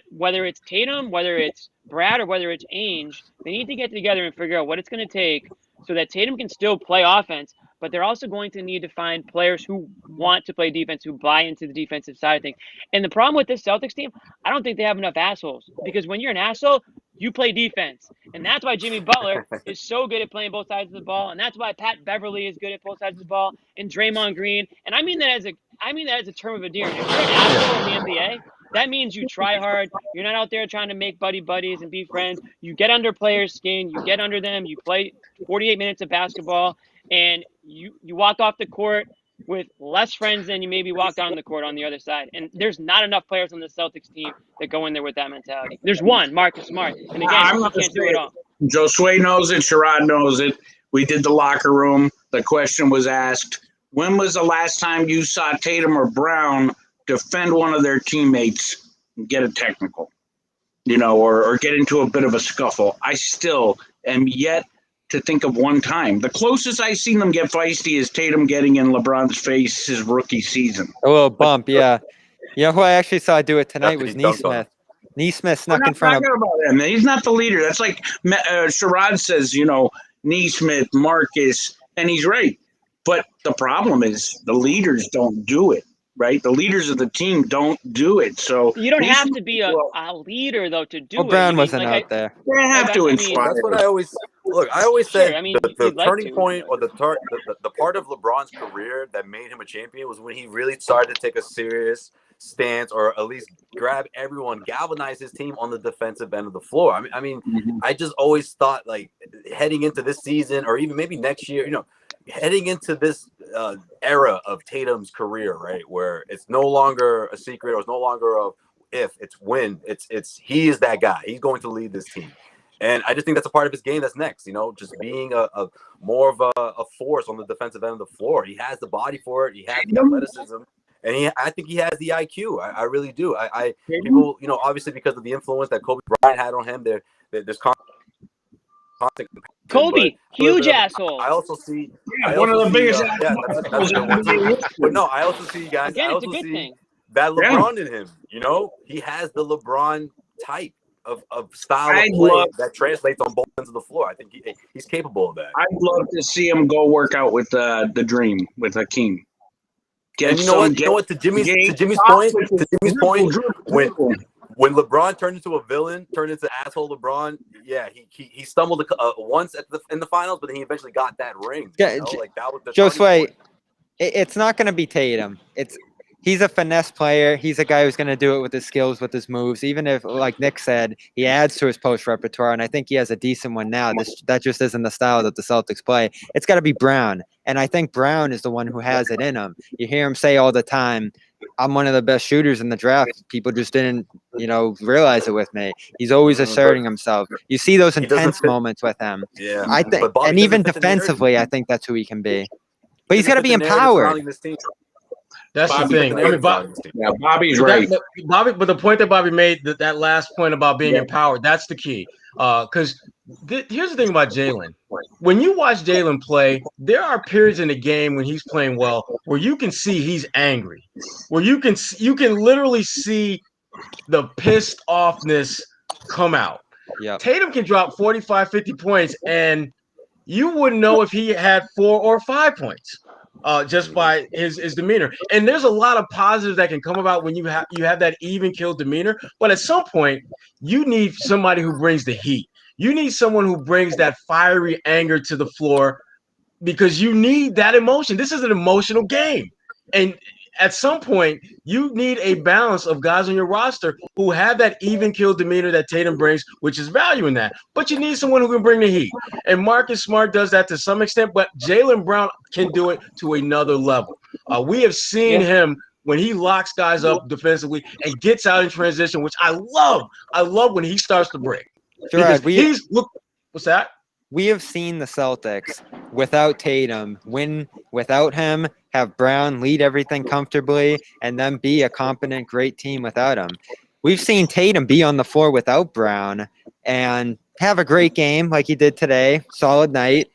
Speaker 2: whether it's Tatum, whether it's Brad, or whether it's Ainge, they need to get together and figure out what it's going to take so that Tatum can still play offense, but they're also going to need to find players who want to play defense, who buy into the defensive side of things. And the problem with this Celtics team, I don't think they have enough assholes, because when you're an asshole, you play defense. And that's why Jimmy Butler is so good at playing both sides of the ball. And that's why Pat Beverly is good at both sides of the ball, and Draymond Green. And I mean that as a term of endearment. If you're an asshole in the NBA, that means you try hard. You're not out there trying to make buddies and be friends. You get under players' skin. You get under them. You play 48 minutes of basketball, and you walk off the court with less friends than you maybe walked on the court on the other side. And there's not enough players on the Celtics team that go in there with that mentality. There's one, Marcus Smart. And again, he can't do it all.
Speaker 4: Josue knows it. Sherrod knows it. We did the locker room. The question was asked, when was the last time you saw Tatum or Brown defend one of their teammates and get a technical, or get into a bit of a scuffle? I still am yet to think of one time. The closest I've seen them get feisty is Tatum getting in LeBron's face his rookie season.
Speaker 5: A little bump, yeah. You know who I actually saw do it tonight was Neesmith. Neesmith snuck in front of
Speaker 4: him. He's not the leader. That's like Sherrod says, Neesmith, Marcus, and he's right. But the problem is the leaders don't do it, right? The leaders of the team don't do it. So
Speaker 2: you don't have to be a leader, though, to do it.
Speaker 5: Brown wasn't out there.
Speaker 4: They have to inspire.
Speaker 1: That's what I always look. I always said the
Speaker 2: like
Speaker 1: turning point, or the part of LeBron's career that made him a champion was when he really started to take a serious stance, or at least grab everyone, galvanize his team on the defensive end of the floor. I mean, I just always thought, like, heading into this season, or even maybe next year, heading into this era of Tatum's career, right, where it's no longer a secret, or it's no longer it's when, it's he is that guy. He's going to lead this team. And I just think that's a part of his game that's next, just being a more of a force on the defensive end of the floor. He has the body for it. He has the athleticism. And I think he has the IQ. I really do. People, obviously because of the influence that Kobe Bryant had on him, there's constant.
Speaker 2: Kobe, huge asshole.
Speaker 1: I also see
Speaker 4: one of the biggest.
Speaker 1: But no, I also see, guys.
Speaker 2: Again,
Speaker 1: I also
Speaker 2: it's a good
Speaker 1: see
Speaker 2: thing.
Speaker 1: that LeBron in him. He has the LeBron type of style of play that translates on both ends of the floor. I think he's capable of that.
Speaker 4: I'd love to see him go work out with the Dream, with Hakeem.
Speaker 1: And you know what? To Jimmy's point, when LeBron turned into a villain, turned into asshole LeBron, yeah, he stumbled once in the finals, but then he eventually got that ring.
Speaker 5: Yeah,
Speaker 1: like that was the
Speaker 5: Josue, it's not going to be Tatum. He's a finesse player. He's a guy who's going to do it with his skills, with his moves. Even if, like Nick said, he adds to his post repertoire, and I think he has a decent one now. That just isn't the style that the Celtics play. It's got to be Brown, and I think Brown is the one who has it in him. You hear him say all the time, "I'm one of the best shooters in the draft." People just didn't, realize it with me. He's always asserting himself. You see those intense moments with him.
Speaker 1: Yeah,
Speaker 5: I think, and even defensively, I think that's who he can be. But he's got to be empowered.
Speaker 3: That's
Speaker 4: Bobby,
Speaker 3: the thing.
Speaker 4: Bobby's right.
Speaker 3: But the point that Bobby made, that last point about being empowered, that's the key. Because here's the thing about Jalen. When you watch Jalen play, there are periods in the game when he's playing well where you can see he's angry, where you can literally see the pissed offness come out.
Speaker 5: Yep.
Speaker 3: Tatum can drop 45, 50 points, and you wouldn't know if he had 4 or 5 points. just by his demeanor. And there's a lot of positives that can come about when you have that even kill demeanor. But at some point, you need somebody who brings the heat. You need someone who brings that fiery anger to the floor because you need that emotion. This is an emotional game. And at some point, you need a balance of guys on your roster who have that even kill demeanor that Tatum brings, which is value in that. But you need someone who can bring the heat. And Marcus Smart does that to some extent, but Jaylen Brown can do it to another level. We have seen him when he locks guys up defensively and gets out in transition, which I love. I love when he starts to break.
Speaker 5: Gerard,
Speaker 3: what's that?
Speaker 5: We have seen the Celtics without Tatum win without him, have Brown lead everything comfortably, and then be a competent, great team without him. We've seen Tatum be on the floor without Brown and have a great game like he did today, solid night,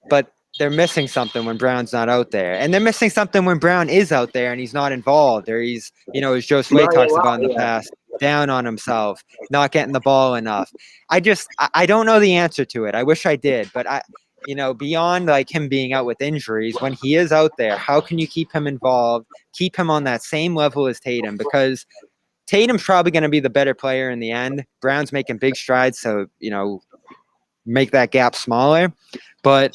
Speaker 5: but they're missing something when Brown's not out there. And they're missing something when Brown is out there and he's not involved, or he's, as Joe Slay talks about in the past, down on himself, not getting the ball enough. I don't know the answer to it. I wish I did, but beyond like him being out with injuries, when he is out there, how can you keep him involved, keep him on that same level as Tatum? Because Tatum's probably going to be the better player in the end. Brown's making big strides, so, make that gap smaller. But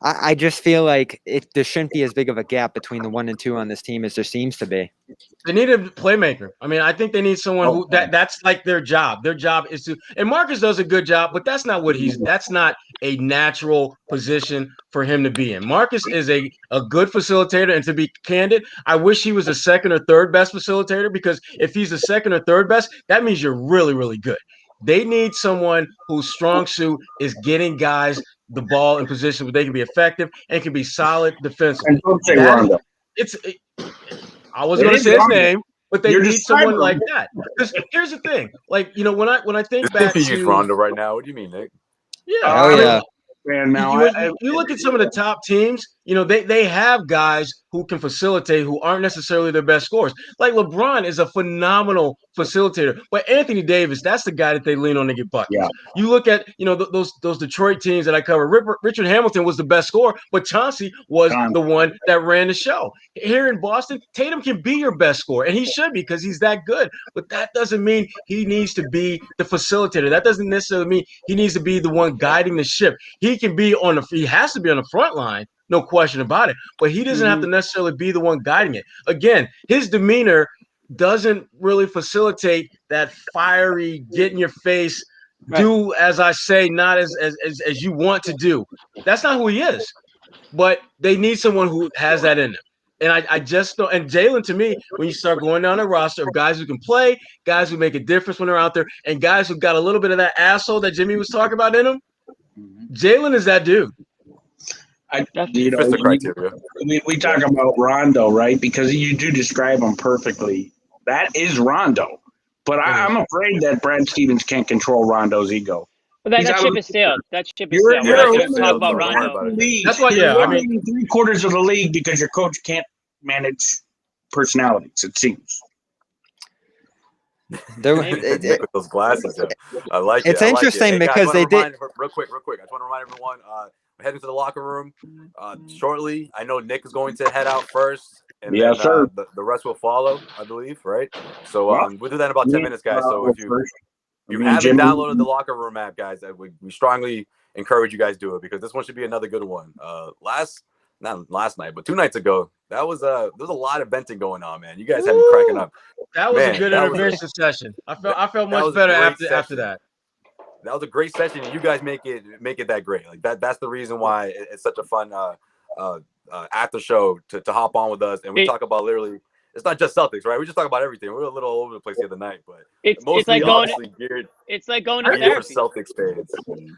Speaker 5: I just feel like there shouldn't be as big of a gap between the 1 and 2 on this team as there seems to be.
Speaker 3: They need a playmaker. I mean, I think they need someone who that's like their job. Their job is to, and Marcus does a good job, but that's not that's not a natural position for him to be in. Marcus is a good facilitator, and to be candid, I wish he was the second or third best facilitator, because if he's the second or third best, that means you're really, really good. They need someone whose strong suit is getting guys the ball in position where they can be effective and can be solid defensively.
Speaker 4: And don't say Rondo.
Speaker 3: I was going to say his name, but they need someone like that. Because here's the thing, like, when I think back to
Speaker 1: Rondo right now, what do you mean, Nick?
Speaker 3: Yeah, man. Now you look at some of the top teams. They have guys who can facilitate who aren't necessarily their best scorers. Like LeBron is a phenomenal facilitator, but Anthony Davis, that's the guy that they lean on to get buckets. Yeah. You look at those Detroit teams that I cover. Richard Hamilton was the best scorer, but Chauncey was the one that ran the show. Here in Boston, Tatum can be your best scorer, and he should be, because he's that good. But that doesn't mean he needs to be the facilitator. That doesn't necessarily mean he needs to be the one guiding the ship. He has to be on the front line. No question about it. But he doesn't have to necessarily be the one guiding it. Again, his demeanor doesn't really facilitate that fiery, get in your face, do as I say, not as you want to do. That's not who he is. But they need someone who has that in them. And I just don't. And Jaylen, to me, when you start going down a roster of guys who can play, guys who make a difference when they're out there, and guys who got a little bit of that asshole that Jimmy was talking about in them, Jaylen is that dude.
Speaker 4: We talk about Rondo, right? Because you do describe him perfectly. That is Rondo. But I'm afraid that Brad Stevens can't control Rondo's ego.
Speaker 2: But that ship is sailed. That ship is sailed. We're not going to talk about Rondo.
Speaker 4: That's why you're in 3/4 of the league, because your coach can't manage personalities, it seems.
Speaker 1: With those glasses, I like it.
Speaker 5: It's interesting because they did.
Speaker 1: Real quick. I just want to remind everyone. We're heading to the locker room shortly. I know Nick is going to head out first, and then the rest will follow, I believe, right? So we'll do that in about 10 minutes, guys. So if you haven't downloaded the locker room app, guys, we strongly encourage you guys do it, because this one should be another good one. Not last night, but 2 nights ago, there was a lot of venting going on, man. You guys had me cracking up.
Speaker 3: That was a good intervention session. I felt much better after that.
Speaker 1: That was a great session, and you guys make it that great. Like that's the reason why it's such a fun after show to hop on with us, and we talk about literally. It's not just Celtics, right? We just talk about everything. We're a little all over the place the other night, but
Speaker 2: it's like going to therapy.
Speaker 1: For Celtics fans.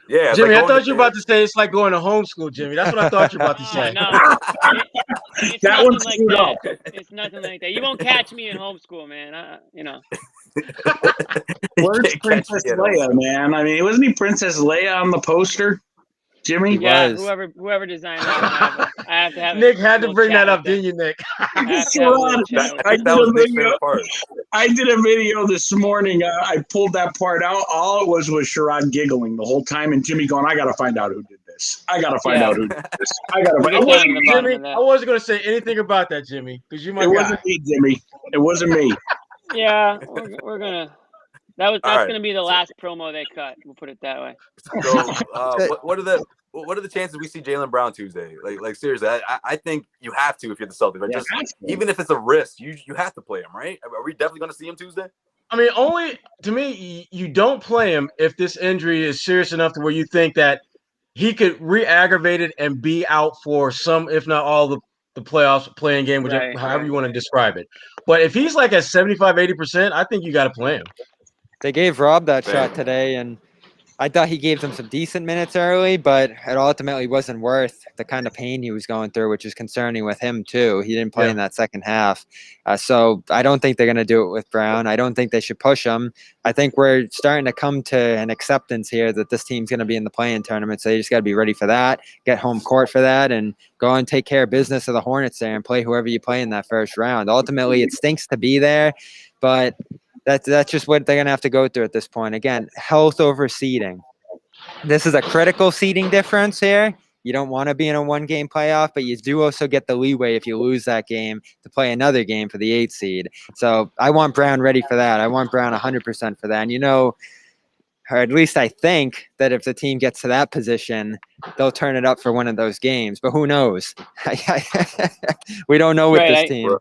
Speaker 1: Yeah,
Speaker 3: Jimmy, I thought you were about to say it's like going to homeschool, Jimmy. That's what I thought you were about to say.
Speaker 2: No, it's that one's like that. It's nothing like that. You won't catch me in homeschool, man.
Speaker 4: Where's Princess Leia, man? I mean, wasn't he Princess Leia on the poster? Jimmy?
Speaker 2: Yeah, whoever designed that. I have to have
Speaker 3: Nick had to bring that up, didn't you, Nick?
Speaker 4: I did a video this morning. I pulled that part out. All it was Sherrod giggling the whole time, and Jimmy going, I got to find out who did this. this. I gotta find out who did this. I
Speaker 3: wasn't going to say anything about that, Jimmy, because you might.
Speaker 4: It wasn't me, Jimmy. It wasn't me.
Speaker 2: Yeah, we're gonna. That's gonna be the last promo they cut. We'll put it that way.
Speaker 1: So, what are the chances we see Jaylen Brown Tuesday? Like seriously, I think you have to if you're the Celtics. Right? Just even if it's a risk, you have to play him, right? Are we definitely going to see him Tuesday?
Speaker 3: I mean, only to me, you don't play him if this injury is serious enough to where you think that he could re-aggravate it and be out for some, if not all, the playoffs, playing game, however you want to describe it. But if he's like at 75, 80%, I think you got to play him.
Speaker 5: They gave Rob that shot today, and I thought he gave them some decent minutes early, but it ultimately wasn't worth the kind of pain he was going through, which is concerning with him too. He didn't play in that second half. So I don't think they're going to do it with Brown. I don't think they should push him. I think we're starting to come to an acceptance here that this team's going to be in the play-in tournament, so you just got to be ready for that, get home court for that, and go and take care of business of the Hornets there and play whoever you play in that first round. Ultimately, it stinks to be there, but that's just what they're going to have to go through at this point. Again, health over seeding. This is a critical seeding difference here. You don't want to be in a one-game playoff, but you do also get the leeway if you lose that game to play another game for the 8th seed. So I want Brown ready for that. I want Brown 100% for that. And or at least I think that if the team gets to that position, they'll turn it up for one of those games. But who knows? We don't know with this team.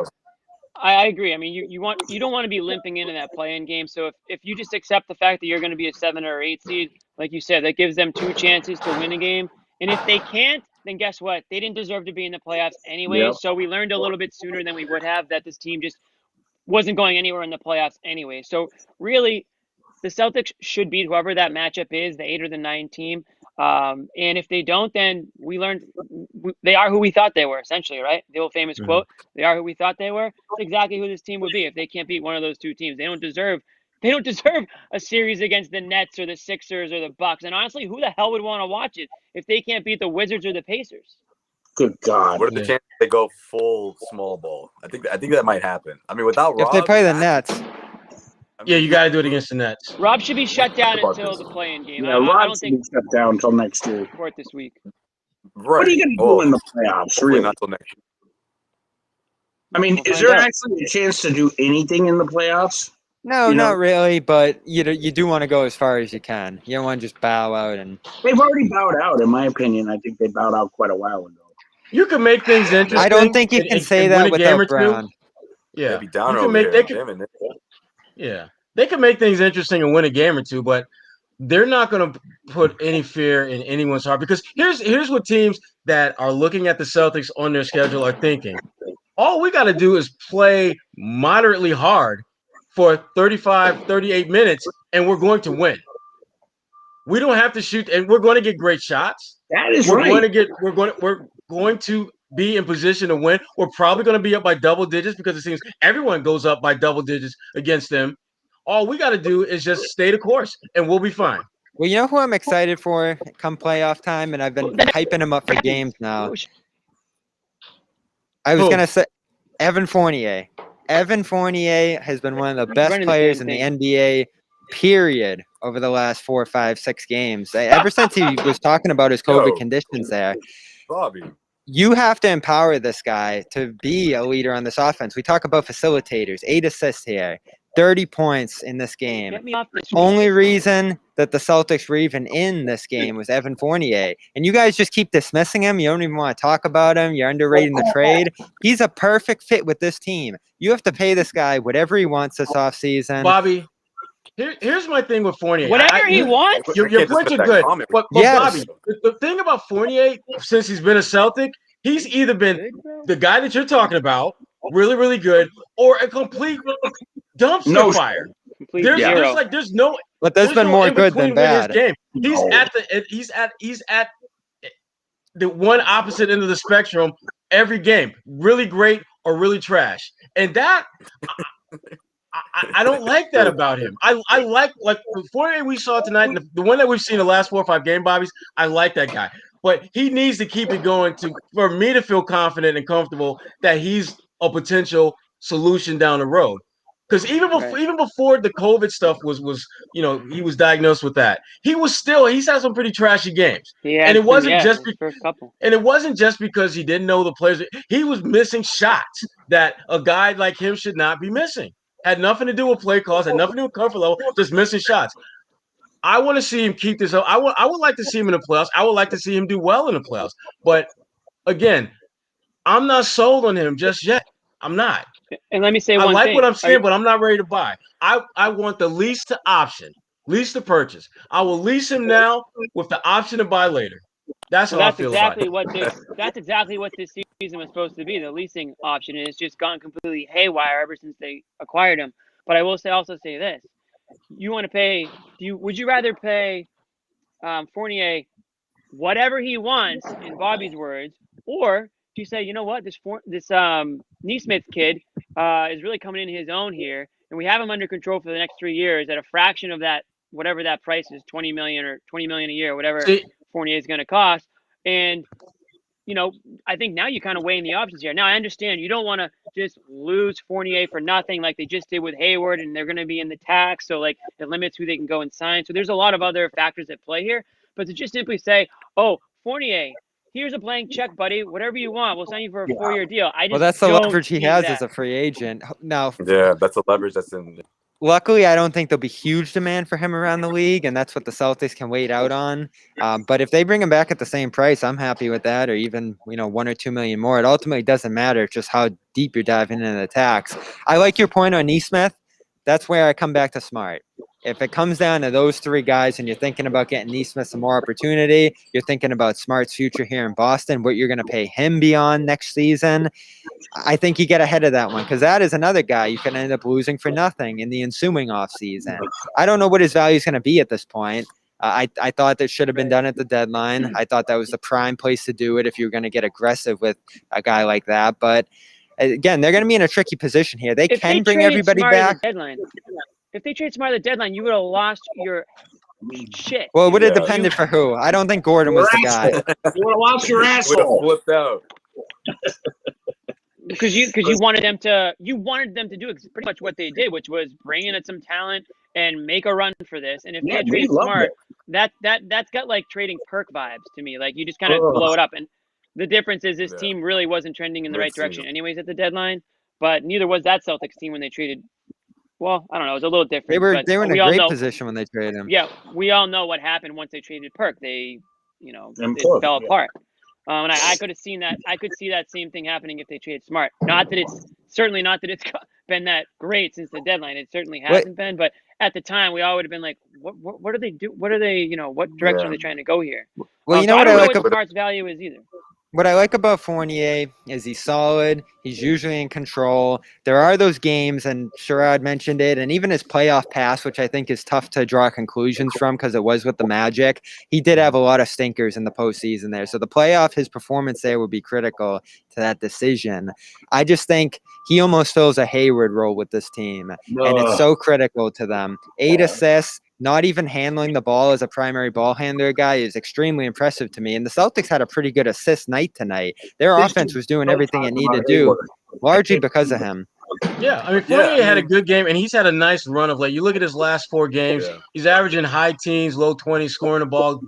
Speaker 2: I agree. I mean, you don't want to be limping into that play-in game. So if you just accept the fact that you're going to be a 7 or 8 seed, like you said, that gives them 2 chances to win a game. And if they can't, then guess what? They didn't deserve to be in the playoffs anyway. Yep. So we learned a little bit sooner than we would have that this team just wasn't going anywhere in the playoffs anyway. So really, the Celtics should beat whoever that matchup is, the 8 or the 9 team. And if they don't, then we learned they are who we thought they were, essentially, right? The old famous quote, they are who we thought they were. That's exactly who this team would be if they can't beat one of those 2 teams. They don't deserve a series against the Nets or the Sixers or the Bucks. And honestly, who the hell would want to watch it if they can't beat the Wizards or the Pacers?
Speaker 4: Good God.
Speaker 1: What are the chances they go full small ball? I think that might happen. I mean, without Rob,
Speaker 5: if they play the Nets.
Speaker 3: Yeah, you got to do it against the Nets.
Speaker 2: Rob should be shut down until the play-in game.
Speaker 4: Yeah, Rob I don't think shut down until next year.
Speaker 2: Court this week.
Speaker 1: Right.
Speaker 4: What are you going to do in the playoffs? Really?
Speaker 1: Not until next year.
Speaker 4: I mean, is there actually a chance to do anything in the playoffs?
Speaker 5: No, not really. But you do want to go as far as you can. You don't want to just bow out. And
Speaker 4: they've already bowed out, in my opinion. I think they bowed out quite a while ago.
Speaker 3: You can make things interesting.
Speaker 5: I don't think you can say that without Brown.
Speaker 3: Yeah,
Speaker 1: be down
Speaker 3: they can make things interesting and win a game or 2, but they're not going to put any fear in anyone's heart, because here's what teams that are looking at the Celtics on their schedule are thinking. All we got to do is play moderately hard for 35, 38 minutes, and we're going to win. We don't have to shoot, and we're going to get great shots.
Speaker 4: That is
Speaker 3: right. We're going to be in position to win. We're probably going to be up by double digits because it seems everyone goes up by double digits against them. All we got to do is just stay the course, and we'll be fine.
Speaker 5: Well, you know who I'm excited for come playoff time, and I've been hyping him up for games now. I was going to say Evan Fournier. Evan Fournier has been one of the best players in the NBA, period, over the last 4, 5, 6 games. Ever since he was talking about his COVID conditions there.
Speaker 1: Bobby.
Speaker 5: You have to empower this guy to be a leader on this offense. We talk about facilitators, 8 assists here, 30 points in this game. Only reason that the Celtics were even in this game was Evan Fournier. And you guys just keep dismissing him. You don't even want to talk about him. You're underrating the trade. He's a perfect fit with this team. You have to pay this guy whatever he wants this offseason.
Speaker 3: Bobby, here's my thing with Fournier.
Speaker 2: Whatever he wants?
Speaker 3: Your points are good. But yes. Bobby, the thing about Fournier, since he's been a Celtic, he's either been the guy that you're talking about, really, really good, or a complete dumpster fire. There's no.
Speaker 5: But there's been more good than bad.
Speaker 3: He's at the one opposite end of the spectrum every game. Really great or really trash, and that. I don't like that about him. I like the Fournier we saw tonight, and the one that we've seen the last 4 or 5 game, Bobbies. I like that guy, but he needs to keep it going for me to feel confident and comfortable that he's a potential solution down the road. Because even before the COVID stuff was he was diagnosed with that. He's had some pretty trashy games. And it wasn't just
Speaker 2: first couple.
Speaker 3: And it wasn't just because he didn't know the players. He was missing shots that a guy like him should not be missing. Had nothing to do with play calls, had nothing to do with comfort level, just missing shots. I want to see him keep this up. I would like to see him in the playoffs. I would like to see him do well in the playoffs. But again, I'm not sold on him just yet. I'm not.
Speaker 2: And let me say
Speaker 3: one thing. I like what I'm saying, but I'm not ready to buy. I want the lease to option, lease to purchase. I will lease him now with the option to buy later. That's how I feel
Speaker 2: exactly
Speaker 3: about it.
Speaker 2: That's exactly what this season was supposed to be, the leasing option, and it's just gone completely haywire ever since they acquired him. But I will also say this: you want to pay? Would you rather pay Fournier whatever he wants, in Bobby's words, or do you say, you know what, this Neesmith kid is really coming in his own here, and we have him under control for the next 3 years at a fraction of that, whatever that price is, $20 million a year, whatever Fournier is going to cost. And I think now you're kind of weighing the options here. Now I understand you don't want to just lose Fournier for nothing like they just did with Hayward, and they're going to be in the tax, so like it limits who they can go and sign. So there's a lot of other factors at play here. But to just simply say, oh, Fournier, here's a blank check, buddy. Whatever you want, we'll sign you for a 4-year deal.
Speaker 5: That's the leverage he has as a free agent. Now,
Speaker 1: that's the leverage that's in.
Speaker 5: Luckily, I don't think there'll be huge demand for him around the league, and that's what the Celtics can wait out on. But if they bring him back at the same price, I'm happy with that, or even $1 or $2 million more. It ultimately doesn't matter. It's just how deep you're diving into the tax. I like your point on Neesmith. That's where I come back to Smart. If it comes down to those three guys and you're thinking about getting Neesmith some more opportunity, you're thinking about Smart's future here in Boston, what you're going to pay him beyond next season, I think you get ahead of that one, because that is another guy you can end up losing for nothing in the ensuing offseason. I don't know what his value is going to be at this point. I thought that should have been done at the deadline. I thought that was the prime place to do it if you're going to get aggressive with a guy like that. But again, they're going to be in a tricky position here. They can bring everybody back.
Speaker 2: If they trade Smart at the deadline, you would have lost your shit.
Speaker 5: Well, it would have depended for who. I don't think Gordon was the guy.
Speaker 4: You would have lost your asshole.
Speaker 1: Flipped out.
Speaker 2: Because you wanted them to do pretty much what they did, which was bring in some talent and make a run for this. And if they trade Smart, that's got like trading Perk vibes to me. Like you just kind of blow it up. And the difference is this team really wasn't trending in the right direction anyways at the deadline, but neither was that Celtics team when they traded. Well, I don't know. It was a little different.
Speaker 5: They were in a great position when they traded him.
Speaker 2: Yeah, we all know what happened once they traded Perk. They fell apart. And I could have seen that. I could see that same thing happening if they traded Smart. Not that it's been that great since the deadline. It certainly hasn't been. But at the time, we all would have been like, what do they do? What are they? What direction are they trying to go here?
Speaker 5: Well,
Speaker 2: I don't know what Smart's value is either.
Speaker 5: What I like about Fournier is he's solid. He's usually in control. There are those games, and Sherrod mentioned it, and even his playoff pass, which I think is tough to draw conclusions from because it was with the Magic. He did have a lot of stinkers in the postseason there. So the playoff, his performance there would be critical to that decision. I just think he almost fills a Hayward role with this team, and it's so critical to them. 8 assists. Not even handling the ball as a primary ball handler guy is extremely impressive to me. And the Celtics had a pretty good assist night tonight. Their offense was doing everything it needed to do, largely because of him.
Speaker 3: Yeah, I mean, Fournier had a good game, and he's had a nice run of late. You look at his last 4 games, he's averaging high teens, low 20s, scoring the ball,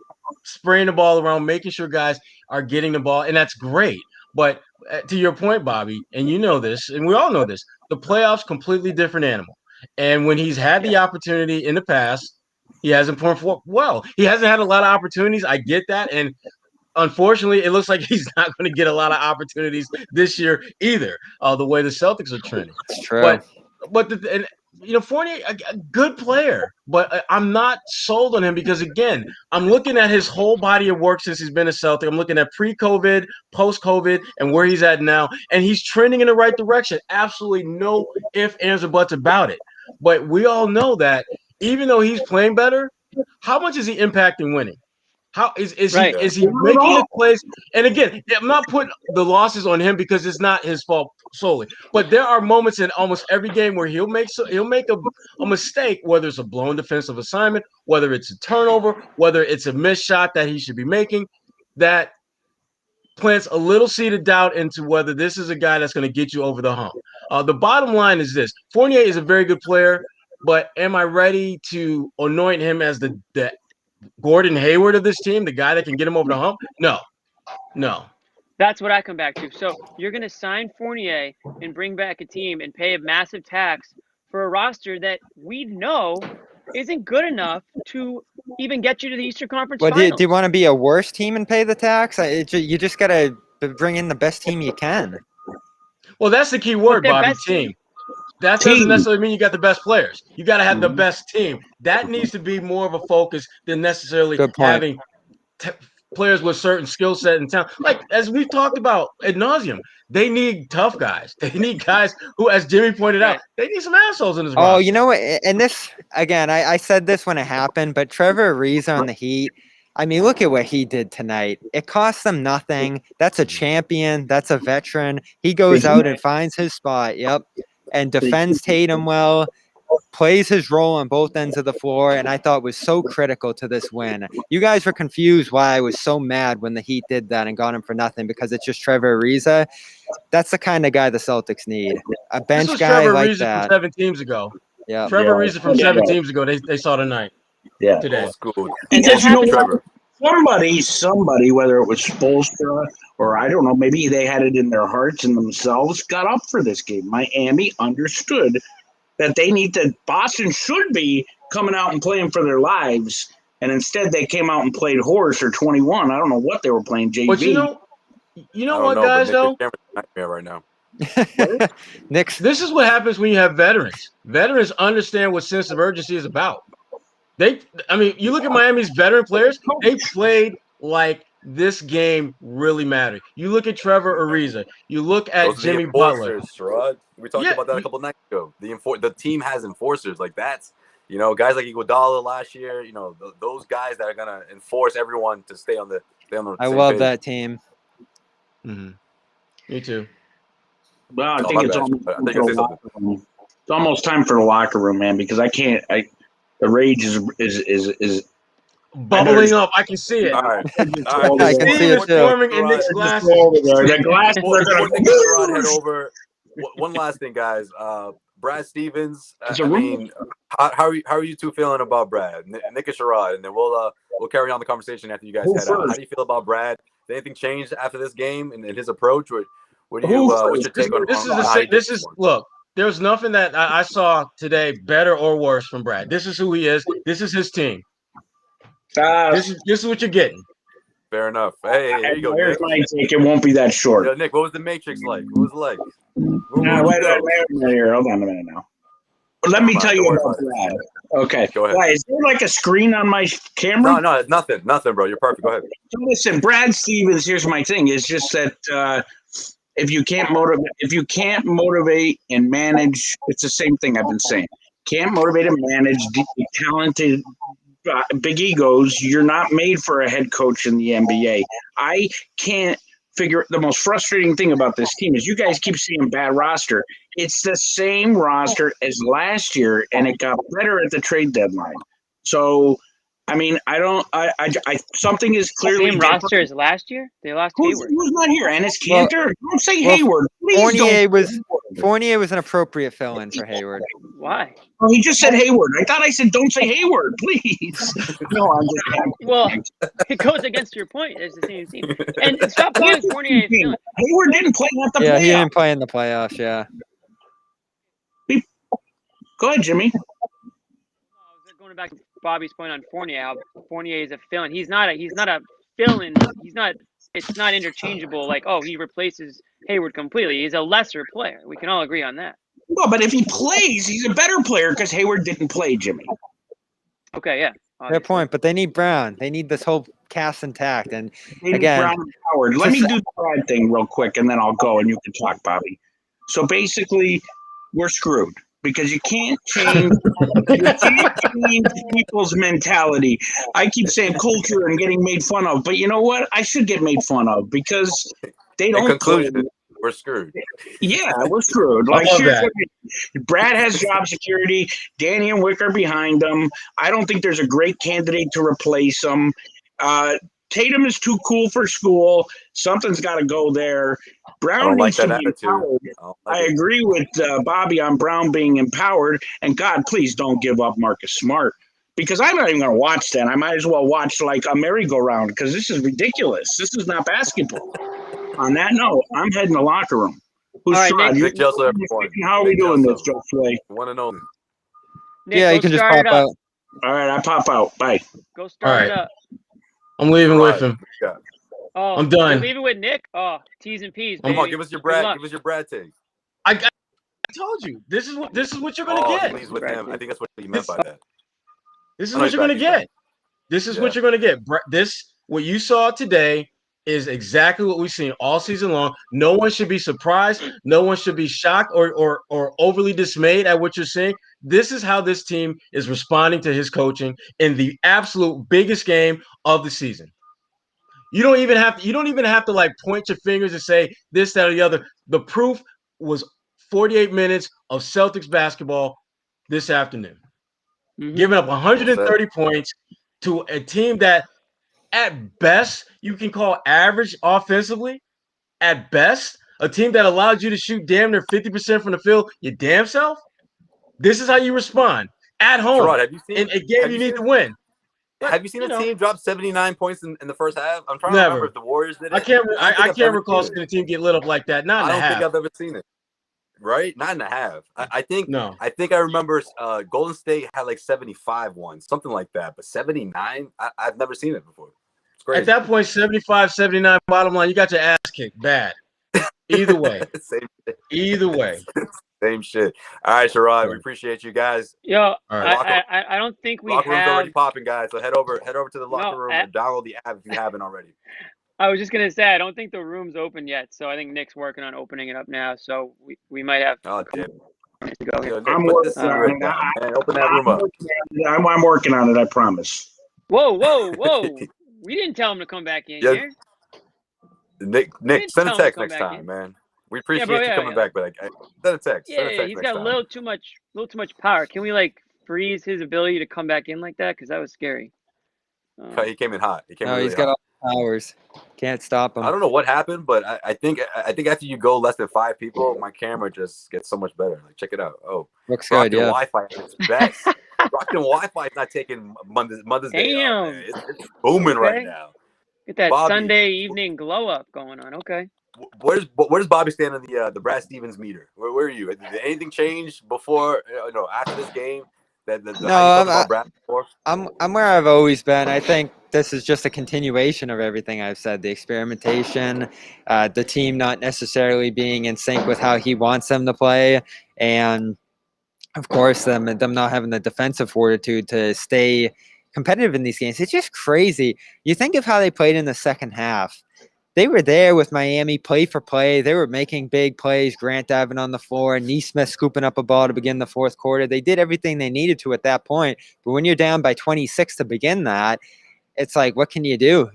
Speaker 3: spraying the ball around, making sure guys are getting the ball, and that's great. But to your point, Bobby, and you know this, and we all know this, the playoffs, completely different animal. And when he's had the opportunity in the past, he hasn't performed well. He hasn't had a lot of opportunities. I get that. And unfortunately, it looks like he's not going to get a lot of opportunities this year either, the way the Celtics are trending.
Speaker 5: It's true.
Speaker 3: But Fournier, a good player, but I'm not sold on him because, again, I'm looking at his whole body of work since he's been a Celtic. I'm looking at pre-COVID, post-COVID, and where he's at now, and he's trending in the right direction. Absolutely no ifs, ands, or buts about it. But we all know that even though he's playing better, how much is he impacting winning? How is he making the plays? And again, I'm not putting the losses on him because it's not his fault solely. But there are moments in almost every game where he'll make a mistake, whether it's a blown defensive assignment, whether it's a turnover, whether it's a missed shot that he should be making, that plants a little seed of doubt into whether this is a guy that's going to get you over the hump. The bottom line is this: Fournier is a very good player, but am I ready to anoint him as the Gordon Hayward of this team, the guy that can get him over the hump? No.
Speaker 2: That's what I come back to. So you're going to sign Fournier and bring back a team and pay a massive tax for a roster that we know isn't good enough to even get you to the Eastern Conference Finals.
Speaker 5: Do you want to be a worse team and pay the tax? You just got to bring in the best team you can.
Speaker 3: Well, that's the key word, Bobby, team. That doesn't necessarily mean you got the best players. You got to have the best team. That needs to be more of a focus than necessarily having players with certain skill set and talent. Like, as we've talked about ad nauseum, they need tough guys. They need guys who, as Jimmy pointed out, they need some assholes in this roster.
Speaker 5: Oh, you know what? And this, again, I said this when it happened, but Trevor Ariza on the Heat, I mean, look at what he did tonight. It cost them nothing. That's a champion. That's a veteran. He goes out and finds his spot. Yep. And defends Tatum well. Plays his role on both ends of the floor, and I thought was so critical to this win. You guys were confused why I was so mad when the Heat did that and got him for nothing because it's just Trevor Ariza. That's the kind of guy the Celtics need. A bench guy
Speaker 3: Trevor
Speaker 5: like
Speaker 3: Ariza
Speaker 5: that.
Speaker 3: From 7 teams ago.
Speaker 5: Yeah,
Speaker 3: Trevor Ariza from 7 teams ago. They saw tonight.
Speaker 4: Yeah,
Speaker 3: today.
Speaker 4: And you know what? Somebody, whether it was Spoelstra or I don't know, maybe they had it in their hearts and themselves, got up for this game. Miami understood that Boston should be coming out and playing for their lives, and instead they came out and played horse or 21. I don't know what they were playing, JV.
Speaker 3: But you know what, guys, though?
Speaker 1: Right now.
Speaker 5: Nick,
Speaker 3: this is what happens when you have veterans. Veterans understand what sense of urgency is about. You look at Miami's veteran players, they played like this game really mattered. You look at Trevor Ariza. You look at Jimmy Butler.
Speaker 1: Sherrod. We talked about that a couple nights ago. The team has enforcers. Like that's, guys like Iguodala last year. Those guys that are gonna enforce everyone to stay on the.
Speaker 5: I love that team.
Speaker 3: Mm-hmm. Me too.
Speaker 4: Well, I think it's almost time for the locker room, man, because I can't. The rage is
Speaker 3: bubbling up. I can see it.
Speaker 1: All right.
Speaker 5: I can see it too.
Speaker 3: Forming in Nick's glass.
Speaker 1: One last thing, guys. Brad Stevens. How are you two feeling about Brad? Nick and Sherrod, and then we'll carry on the conversation after you guys head out. How do you feel about Brad? Did anything change after this game and his approach? What's your take on this?
Speaker 3: Look. There's nothing that I saw today better or worse from Brad. This is who he is. This is his team. This is what you're getting.
Speaker 1: Fair enough. Hey, here you go,
Speaker 4: Nick. My take. It won't be that short.
Speaker 1: Yo, Nick, what was the Matrix like? What was it like?
Speaker 4: Wait here. Hold on a minute now. Let me tell you about Brad. Okay.
Speaker 1: Go ahead.
Speaker 4: Why, is there like a screen on my camera?
Speaker 1: No, nothing, bro. You're perfect. Go ahead.
Speaker 4: So listen, Brad Stevens. Here's my thing. It's just that. If you can't motivate and manage, it's the same thing I've been saying. Can't motivate and manage talented big egos. You're not made for a head coach in the NBA. I can't figure. The most frustrating thing about this team is you guys keep saying bad roster. It's the same roster as last year, and it got better at the trade deadline. So. Something is clearly
Speaker 2: same roster as last year. They lost Hayward.
Speaker 4: Who's not here? Ennis Cantor. Don't say Hayward. Please
Speaker 5: Fournier was an appropriate fill-in for Hayward.
Speaker 2: Why?
Speaker 4: Oh, he just said Hayward. I said don't say Hayward, please. No, I'm just.
Speaker 2: Well, it goes against your point. It's the same team. And stop calling Fournier a fill-in.
Speaker 4: Hayward didn't play at the playoffs.
Speaker 5: Yeah, he didn't play in the playoffs. Yeah.
Speaker 4: Go ahead, Jimmy.
Speaker 2: Going back to Bobby's point on Fournier, how Fournier is a fill-in. He's not a fill-in. It's not interchangeable. Like, he replaces Hayward completely. He's a lesser player. We can all agree on that.
Speaker 4: No, but if he plays, he's a better player because Hayward didn't play, Jimmy.
Speaker 2: Okay, yeah.
Speaker 5: Fair point, but they need Brown. They need this whole cast intact. And
Speaker 4: they need Brown and Howard. Let me do the Brad thing real quick, and then I'll go, and you can talk, Bobby. So basically, we're screwed. Because you can't change people's mentality. I keep saying culture and getting made fun of, but you know what? I should get made fun of because they don't.
Speaker 1: In conclusion, we're screwed.
Speaker 4: Yeah, we're screwed. Like Brad has job security. Danny and Wick are behind him. I don't think there's a great candidate to replace him. Tatum is too cool for school. Something's got to go there. Brown needs to be empowered. I agree with Bobby on Brown being empowered. And God, please don't give up Marcus Smart, because I'm not even going to watch that. I might as well watch like a merry-go-round, because this is ridiculous. This is not basketball. On that note, I'm heading to the locker room. Who's
Speaker 2: all right,
Speaker 4: Nick how are we doing this, Joe Flay?
Speaker 1: One and only.
Speaker 2: Nick,
Speaker 5: yeah, you can just pop out.
Speaker 4: All right, I pop out. Bye.
Speaker 2: Go start it up.
Speaker 3: I'm leaving with him.
Speaker 2: Oh,
Speaker 3: I'm done.
Speaker 2: You're leaving with Nick? Oh, T's and P's, baby.
Speaker 1: Come on, give us your Brad. Give us your Brad take.
Speaker 3: I told you. This is what you're gonna get.
Speaker 1: He's with him. I think that's what he meant by that.
Speaker 3: This is what you're gonna get. This is what you're gonna get. What you saw today is exactly what we've seen all season long. No one should be surprised. No one should be shocked or overly dismayed at what you're seeing. This is how this team is responding to his coaching in the absolute biggest game of the season. You don't even have to like point your fingers and say this, that, or the other. The proof was 48 minutes of Celtics basketball this afternoon. Giving up 130 points to a team that at best you can call average offensively. At best, a team that allows you to shoot damn near 50% from the field your damn self. This is how you respond at home.
Speaker 1: Gerard, have you seen,
Speaker 3: in a game you need to win. But,
Speaker 1: have you seen a team drop 79 points in the first half? I'm trying to remember if the Warriors did it.
Speaker 3: I can't recall seeing a team get lit up like that. Not in a half.
Speaker 1: I don't think I've ever seen it. Right? Not in a half. I think I remember Golden State had like 75 ones, something like that. But 79, I've never seen it before. It's crazy.
Speaker 3: At that point, 75, 79, bottom line, you got your ass kicked bad. Either way. Either way.
Speaker 1: Same shit. All right, Sherrod, we appreciate you guys.
Speaker 2: Yo, I don't think we
Speaker 1: locker
Speaker 2: have.
Speaker 1: Room's already popping, guys. So head over to the locker room and download the app if you haven't already.
Speaker 2: I was just gonna say I don't think the room's open yet, so I think Nick's working on opening it up now. So we might have.
Speaker 1: Oh damn.
Speaker 2: To go here.
Speaker 4: I'm working on it.
Speaker 1: Open that room up.
Speaker 4: I'm working on it. I promise.
Speaker 2: Whoa! We didn't tell him to come back in here.
Speaker 1: Nick, send a text next time, man. We appreciate you coming back, but send a text.
Speaker 2: Yeah, he's got a little too much power. Can we like freeze his ability to come back in like that? Because that was scary.
Speaker 1: He came in hot.
Speaker 5: He's got all the powers. Can't stop him.
Speaker 1: I don't know what happened, but I think after you go less than 5 people, my camera just gets so much better. Like, check it out. Oh,
Speaker 5: looks good. Yeah.
Speaker 1: Wi-Fi at its best. Rocking Wi-Fi is not taking Mother's Day.
Speaker 2: Damn.
Speaker 1: It's booming right now.
Speaker 2: Get that Sunday evening glow up going on. Okay.
Speaker 1: Where's Bobby stand on the Brad Stevens meter? Where are you? Did anything change before? After this game?
Speaker 5: I'm where I've always been. I think this is just a continuation of everything I've said. The experimentation, the team not necessarily being in sync with how he wants them to play, and of course them not having the defensive fortitude to stay competitive in these games. It's just crazy. You think of how they played in the second half. They were there with Miami play for play. They were making big plays. Grant diving on the floor, Nesmith scooping up a ball to begin the fourth quarter. They did everything they needed to at that point. But when you're down by 26 to begin that, it's like, what can you do?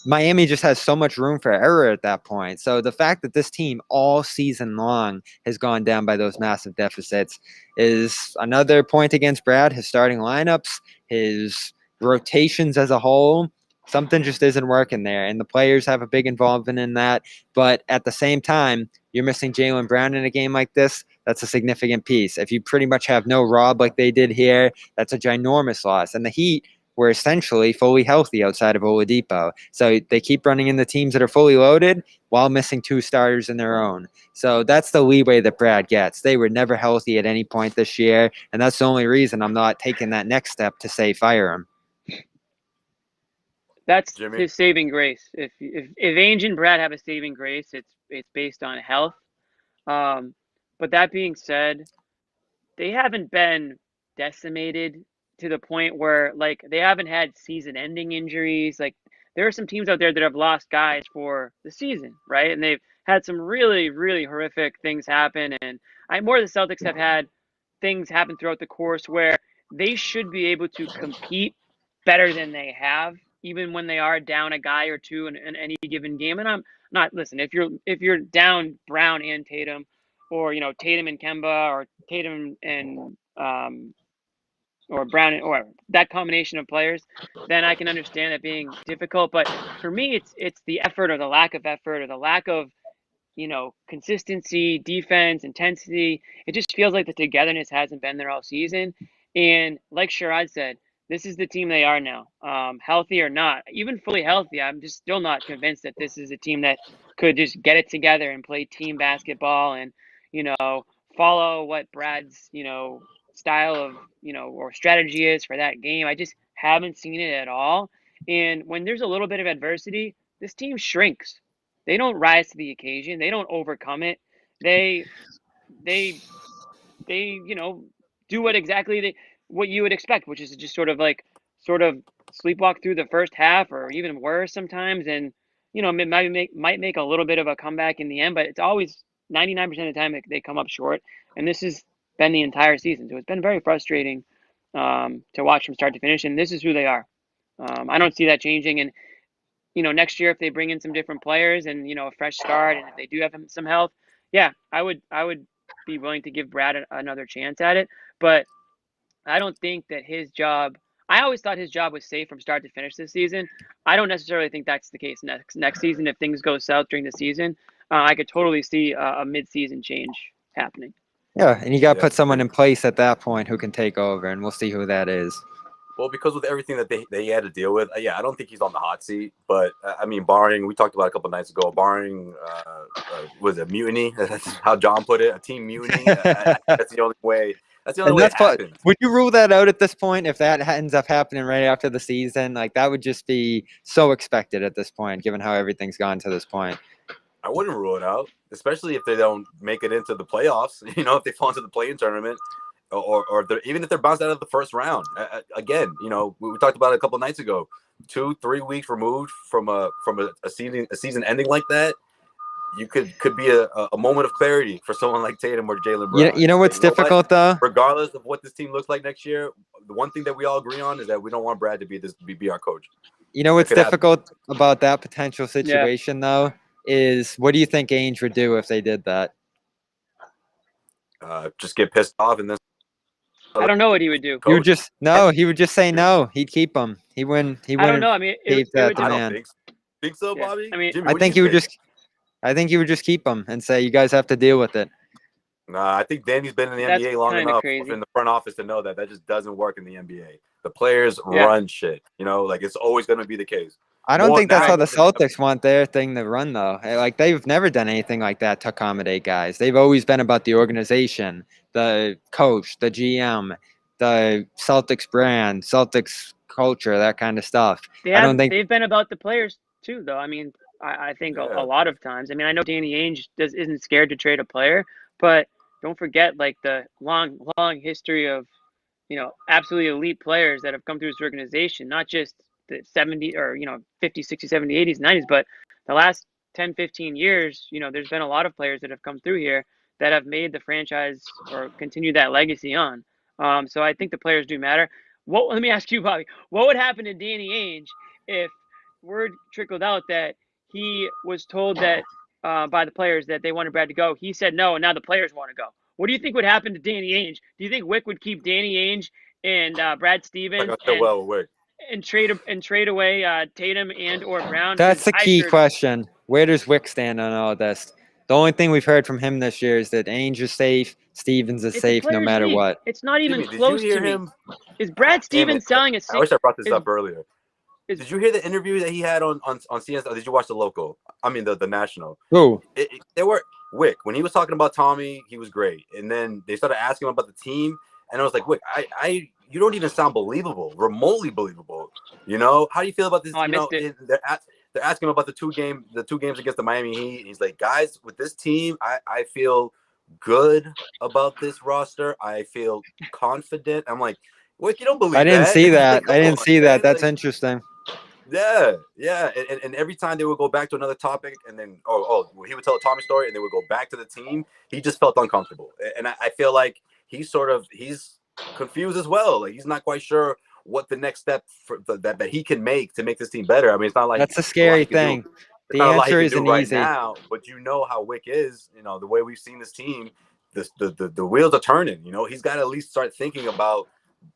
Speaker 5: Miami just has so much room for error at that point. So the fact that this team all season long has gone down by those massive deficits is another point against Brad, his starting lineups, his rotations as a whole. Something just isn't working there, and the players have a big involvement in that. But at the same time, you're missing Jaylen Brown in a game like this. That's a significant piece. If you pretty much have no Rob like they did here, that's a ginormous loss. And the Heat were essentially fully healthy outside of Oladipo. So they keep running into teams that are fully loaded while missing 2 starters in their own. So that's the leeway that Brad gets. They were never healthy at any point this year, and that's the only reason I'm not taking that next step to say fire him.
Speaker 2: That's his saving grace. If Ainge and Brad have a saving grace, it's based on health. But that being said, they haven't been decimated to the point where like they haven't had season-ending injuries. Like there are some teams out there that have lost guys for the season, right? And they've had some really, really horrific things happen. And the Celtics have had things happen throughout the course where they should be able to compete better than they have, even when they are down a guy or two in any given game. And I'm not, listen, if you're down Brown and Tatum, or Tatum and Kemba, or Tatum and or Brown or that combination of players, then I can understand it being difficult. But for me, it's the effort or the lack of effort or the lack of consistency, defense, intensity. It just feels like the togetherness hasn't been there all season. And like Sherrod said, this is the team they are now. Healthy or not, even fully healthy, I'm just still not convinced that this is a team that could just get it together and play team basketball and, follow what Brad's, style of, or strategy is for that game. I just haven't seen it at all. And when there's a little bit of adversity, this team shrinks. They don't rise to the occasion. They don't overcome it. They they do what you would expect, which is to just sort of sleepwalk through the first half or even worse sometimes, and might make a little bit of a comeback in the end, but it's always 99% of the time they come up short, and this has been the entire season. So it's been very frustrating to watch from start to finish, and this is who they are. I don't see that changing, and next year if they bring in some different players and a fresh start, and if they do have some health, yeah, I would be willing to give Brad another chance at it. But I don't think that his job. I always thought his job was safe from start to finish this season. I don't necessarily think that's the case next season. If things go south during the season, I could totally see a mid-season change happening.
Speaker 5: Yeah, and you got to put someone in place at that point who can take over, and we'll see who that is.
Speaker 1: Well, because with everything that they had to deal with, yeah, I don't think he's on the hot seat. But I mean, barring, we talked about a couple of nights ago, barring was it mutiny? That's how John put it, a team mutiny. That's the only way. That's the only way it happens.
Speaker 5: Would you rule that out at this point if that ends up happening right after the season? Like that would just be so expected at this point, given how everything's gone to this point.
Speaker 1: I wouldn't rule it out, especially if they don't make it into the playoffs. If they fall into the play-in tournament. Or even if they're bounced out of the first round, again, we talked about it a couple of nights ago. 2-3 weeks removed from a season ending like that, you could be a moment of clarity for someone like Tatum or Jaylen Brown.
Speaker 5: You know what's difficult though?
Speaker 1: Regardless of what this team looks like next year, the one thing that we all agree on is that we don't want Brad to be our coach.
Speaker 5: You know what's difficult about that potential situation though is what do you think Ainge would do if they did that?
Speaker 1: Just get pissed off and then.
Speaker 2: I don't know what he would do.
Speaker 5: He would just say no. He'd keep him. He wouldn't.
Speaker 2: I don't know. I mean,
Speaker 1: I don't think so, Bobby.
Speaker 2: I mean,
Speaker 1: Jimmy,
Speaker 5: I think he would just keep him and say, "You guys have to deal with it."
Speaker 1: Nah, I think Danny's been in the NBA long enough in the front office to know that just doesn't work in the NBA. The players run shit. It's always going to be the case.
Speaker 5: I don't think that's how the Celtics want their thing to run, though. Like, they've never done anything like that to accommodate guys. They've always been about the organization, the coach, the GM, the Celtics brand, Celtics culture, that kind of stuff.
Speaker 2: They've been about the players, too, though. I mean, I think a lot of times. I mean, I know Danny Ainge isn't scared to trade a player, but don't forget, like, the long history of, absolutely elite players that have come through this organization, not just the 70 or 50, 60, 70, 80s, 90s, but the last 10, 15 years, there's been a lot of players that have come through here that have made the franchise or continued that legacy on. So I think the players do matter. Let me ask you, Bobby, what would happen to Danny Ainge if word trickled out that he was told that by the players that they wanted Brad to go? He said no, and now the players want to go. What do you think would happen to Danny Ainge? Do you think Wick would keep Danny Ainge and Brad Stevens and trade away Tatum and or Brown?
Speaker 5: That's the key question. Where does Wick stand on all this? The only thing we've heard from him this year is that Ainge is safe, Stevens is safe no matter what.
Speaker 2: It's not even close to me. Is Brad Stevens selling a?
Speaker 1: I wish I brought this up earlier. Did you hear the interview that he had on CNS? Or did you watch the local? I mean the national.
Speaker 5: Who?
Speaker 1: They were Wick when he was talking about Tommy. He was great, and then they started asking him about the team, and I was like, Wick, you don't even sound believable, remotely believable. How do you feel about this?
Speaker 2: I missed it.
Speaker 1: They're asking him about the two games against the Miami Heat. And he's like, guys, with this team, I feel good about this roster. I feel confident. I'm like, Wick, you don't believe that?
Speaker 5: I didn't see that. I didn't see that. That's interesting.
Speaker 1: Yeah. And every time they would go back to another topic, and then he would tell a Tommy story, and they would go back to the team. He just felt uncomfortable, and I feel like he's confused as well. Like he's not quite sure what the next step that he can make to make this team better. I mean, it's not like
Speaker 5: that's a scary thing. The answer isn't easy
Speaker 1: now, but how Wick is. The way we've seen this team, the wheels are turning. He's got to at least start thinking about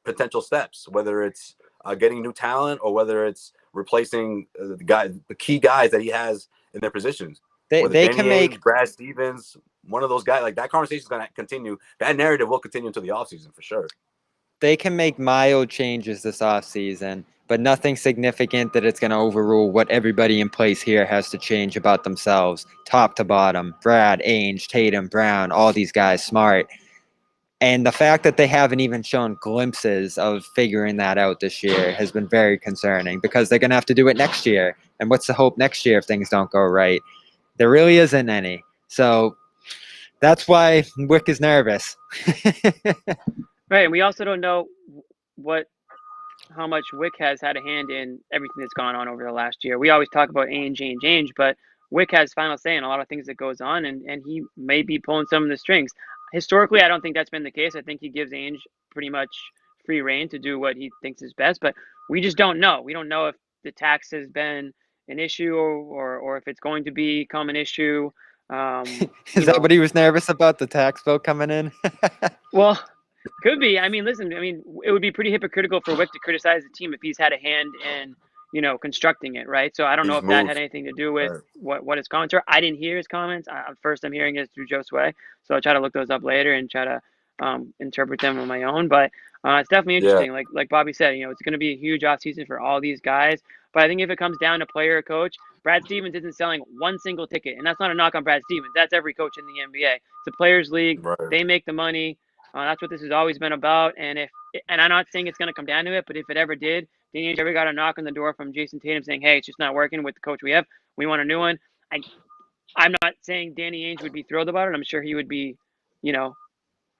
Speaker 1: potential steps, whether it's getting new talent or whether it's replacing the key guys that he has in their positions.
Speaker 5: They can make
Speaker 1: Brad Stevens, one of those guys. Like, that conversation is going to continue. That narrative will continue until the offseason for sure.
Speaker 5: They can make mild changes this offseason, but nothing significant that it's going to overrule what everybody in place here has to change about themselves, top to bottom. Brad, Ainge, Tatum, Brown, all these guys, Smart. And the fact that they haven't even shown glimpses of figuring that out this year has been very concerning, because they're going to have to do it next year. And what's the hope next year if things don't go right? There really isn't any. So that's why Wick is nervous.
Speaker 2: Right, and we also don't know how much Wick has had a hand in everything that's gone on over the last year. We always talk about Ainge, but Wick has final say in a lot of things that goes on, and he may be pulling some of the strings. Historically, I don't think that's been the case. I think he gives Ainge pretty much free reign to do what he thinks is best, but we just don't know. We don't know if the tax has been an issue or if it's going to become an issue.
Speaker 5: Is that what he was nervous about, the tax bill coming in?
Speaker 2: Well, could be. I mean, listen, it would be pretty hypocritical for Wick to criticize the team if he's had a hand in, constructing it, right? So I don't know if that had anything to do with what his comments are. I didn't hear his comments. First I'm hearing it through Joe Sway, so I'll try to look those up later and try to interpret them on my own. But it's definitely interesting. Yeah. Like Bobby said, it's going to be a huge offseason for all these guys. But I think if it comes down to player or coach, Brad Stevens isn't selling one single ticket. And that's not a knock on Brad Stevens. That's every coach in the NBA. It's a players' league. Right. They make the money. That's what this has always been about. And I'm not saying it's going to come down to it, but if it ever did, Danny Ainge ever got a knock on the door from Jason Tatum saying, hey, it's just not working with the coach we have, we want a new one. I'm not saying Danny Ainge would be thrilled about it. I'm sure he would be,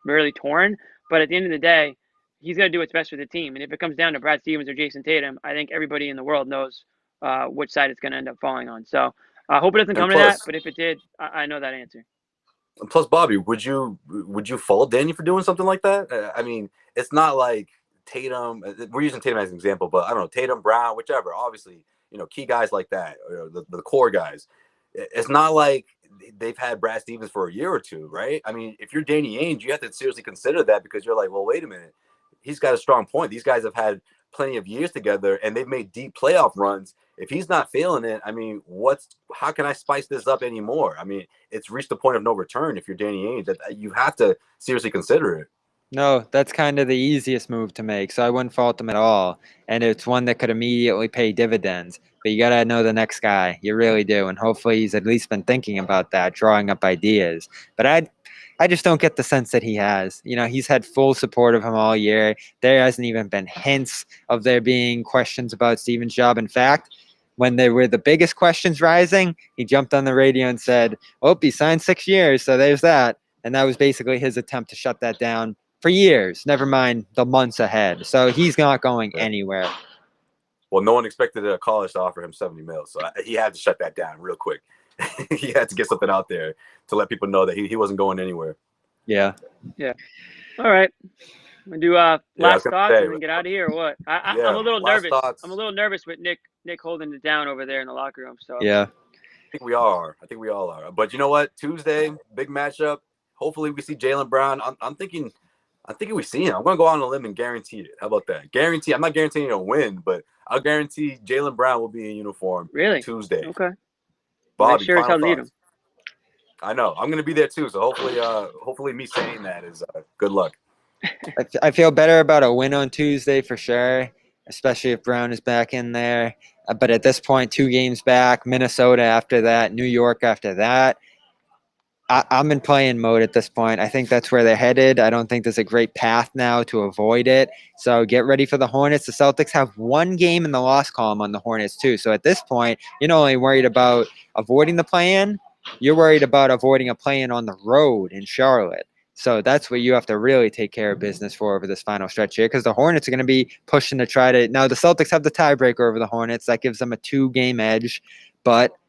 Speaker 2: really torn. But at the end of the day, he's going to do what's best for the team. And if it comes down to Brad Stevens or Jason Tatum, I think everybody in the world knows which side it's going to end up falling on. So I hope it doesn't come to that. But if it did, I know that answer.
Speaker 1: Plus, Bobby, would you fault Danny for doing something like that? I mean, it's not like Tatum. We're using Tatum as an example, but I don't know, Tatum, Brown, whichever. Obviously, key guys like that, or the core guys. It's not like they've had Brad Stevens for a year or two, right? I mean, if you're Danny Ainge, you have to seriously consider that, because you're like, well, wait a minute. He's got a strong point. These guys have had plenty of years together, and they've made deep playoff runs. If he's not feeling it, I mean, how can I spice this up anymore? I mean, it's reached the point of no return if you're Danny Ainge. That you have to seriously consider it.
Speaker 5: No, that's kind of the easiest move to make, so I wouldn't fault him at all. And it's one that could immediately pay dividends. But you got to know the next guy. You really do. And hopefully he's at least been thinking about that, drawing up ideas. But I just don't get the sense that he has. He's had full support of him all year. There hasn't even been hints of there being questions about Stevens' job. In fact, when there were the biggest questions rising, he jumped on the radio and said, oh, he signed 6 years, so there's that. And that was basically his attempt to shut that down for years, never mind the months ahead. So he's not going anywhere.
Speaker 1: Well, no one expected a college to offer him $70 million, so he had to shut that down real quick. He had to get something out there to let people know that he wasn't going anywhere.
Speaker 5: Yeah.
Speaker 2: All right. I'm going to do last thoughts and then get out of here, or what? I'm a little nervous. Thoughts. I'm a little nervous with Nick holding it down over there in the locker room. So
Speaker 5: yeah.
Speaker 1: I think we all are. But you know what? Tuesday, big matchup. Hopefully we see Jaylen Brown. I'm thinking we see him. I'm going to go on a limb and guarantee it. How about that? Guarantee. I'm not guaranteeing a win, but I'll guarantee Jaylen Brown will be in uniform Tuesday.
Speaker 2: Okay.
Speaker 1: Bobby,
Speaker 2: sure as hell need him.
Speaker 1: I know. I'm going to be there too. So hopefully me saying that is good luck.
Speaker 5: I feel better about a win on Tuesday for sure, especially if Brown is back in there. But at this point, 2 games back, Minnesota after that, New York after that. I'm in playing mode at this point. I think that's where they're headed. I don't think there's a great path now to avoid it. So get ready for the Hornets. The Celtics have 1 game in the loss column on the Hornets too. So at this point, you're not only worried about avoiding the play-in, you're worried about avoiding a play-in on the road in Charlotte. So that's what you have to really take care of business for over this final stretch here, because the Hornets are going to be pushing to try to – now the Celtics have the tiebreaker over the Hornets. That gives them a 2-game edge, but –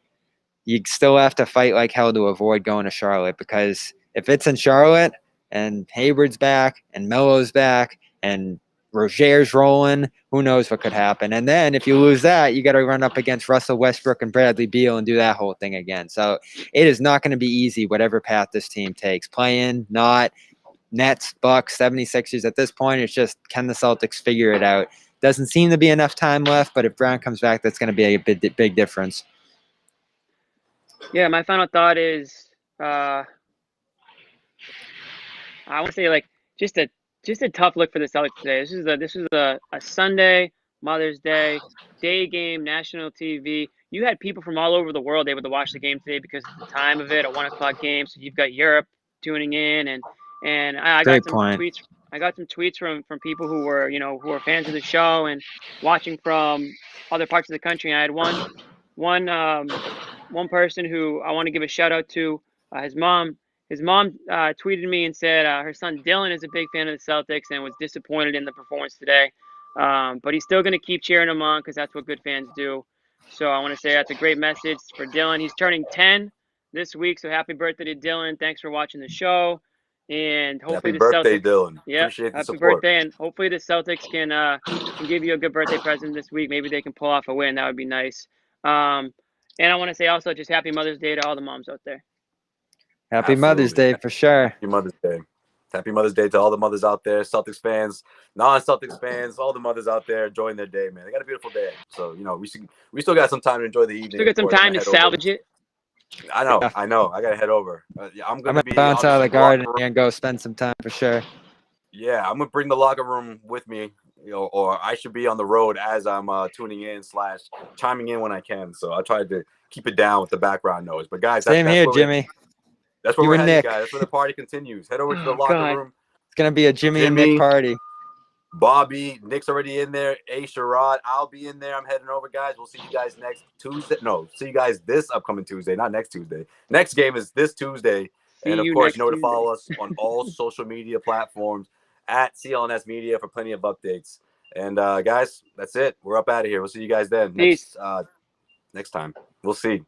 Speaker 5: you still have to fight like hell to avoid going to Charlotte, because if it's in Charlotte and Hayward's back and Melo's back and Rozier's rolling, who knows what could happen. And then if you lose that, you got to run up against Russell Westbrook and Bradley Beal and do that whole thing again. So it is not going to be easy, whatever path this team takes. Play in, not, Nets, Bucks, 76ers. At this point, it's just, can the Celtics figure it out? Doesn't seem to be enough time left, but if Brown comes back, that's going to be a big difference.
Speaker 2: Yeah, my final thought is I want to say, like, just a tough look for the Celtics today. This is a Sunday, Mother's Day, day game, national TV. You had people from all over the world able to watch the game today because of the time of it, a 1 o'clock game. So you've got Europe tuning in, and I got some tweets. I got some tweets from people who were fans of the show and watching from other parts of the country. And I had one person who I want to give a shout out to. His mom tweeted me and said her son Dylan is a big fan of the Celtics and was disappointed in the performance today. But he's still going to keep cheering them on because that's what good fans do. So I want to say that's a great message for Dylan. He's turning 10 this week, so happy birthday to Dylan. Thanks for watching the show. And hopefully
Speaker 1: happy birthday, Dylan.
Speaker 2: Yeah,
Speaker 1: appreciate the
Speaker 2: happy
Speaker 1: support.
Speaker 2: birthday, and hopefully the Celtics can give you a good birthday present this week. Maybe they can pull off a win. That would be nice. And I want to say also just happy Mother's Day to all the moms out there.
Speaker 5: Happy Mother's Day for sure.
Speaker 1: Happy Mother's Day. Happy Mother's Day to all the mothers out there, Celtics fans, non-Celtics fans, all the mothers out there enjoying their day, man. They got a beautiful day. So, we still got some time to enjoy the evening.
Speaker 2: Still got some time to salvage it.
Speaker 1: I know. I got to head over. I'm going to
Speaker 5: bounce out of the garden and go spend some time for sure.
Speaker 1: Yeah, I'm going to bring the locker room with me, or I should be on the road as I'm tuning in / chiming in when I can. So I'll try to keep it down with the background noise. But guys,
Speaker 5: same here, Jimmy.
Speaker 1: That's where we're heading, guys. That's where the party continues. Head over to the locker room.
Speaker 5: It's going to be a Jimmy and Nick party.
Speaker 1: Bobby, Nick's already in there. Sherrod, I'll be in there. I'm heading over, guys. We'll see you guys next Tuesday. No, see you guys this upcoming Tuesday, not next Tuesday. Next game is this Tuesday. And, of course, you know where to follow us on all social media platforms at CLNS Media for plenty of updates. And, guys, that's it. We're up out of here. We'll see you guys then.
Speaker 2: Peace.
Speaker 1: Next time. We'll see.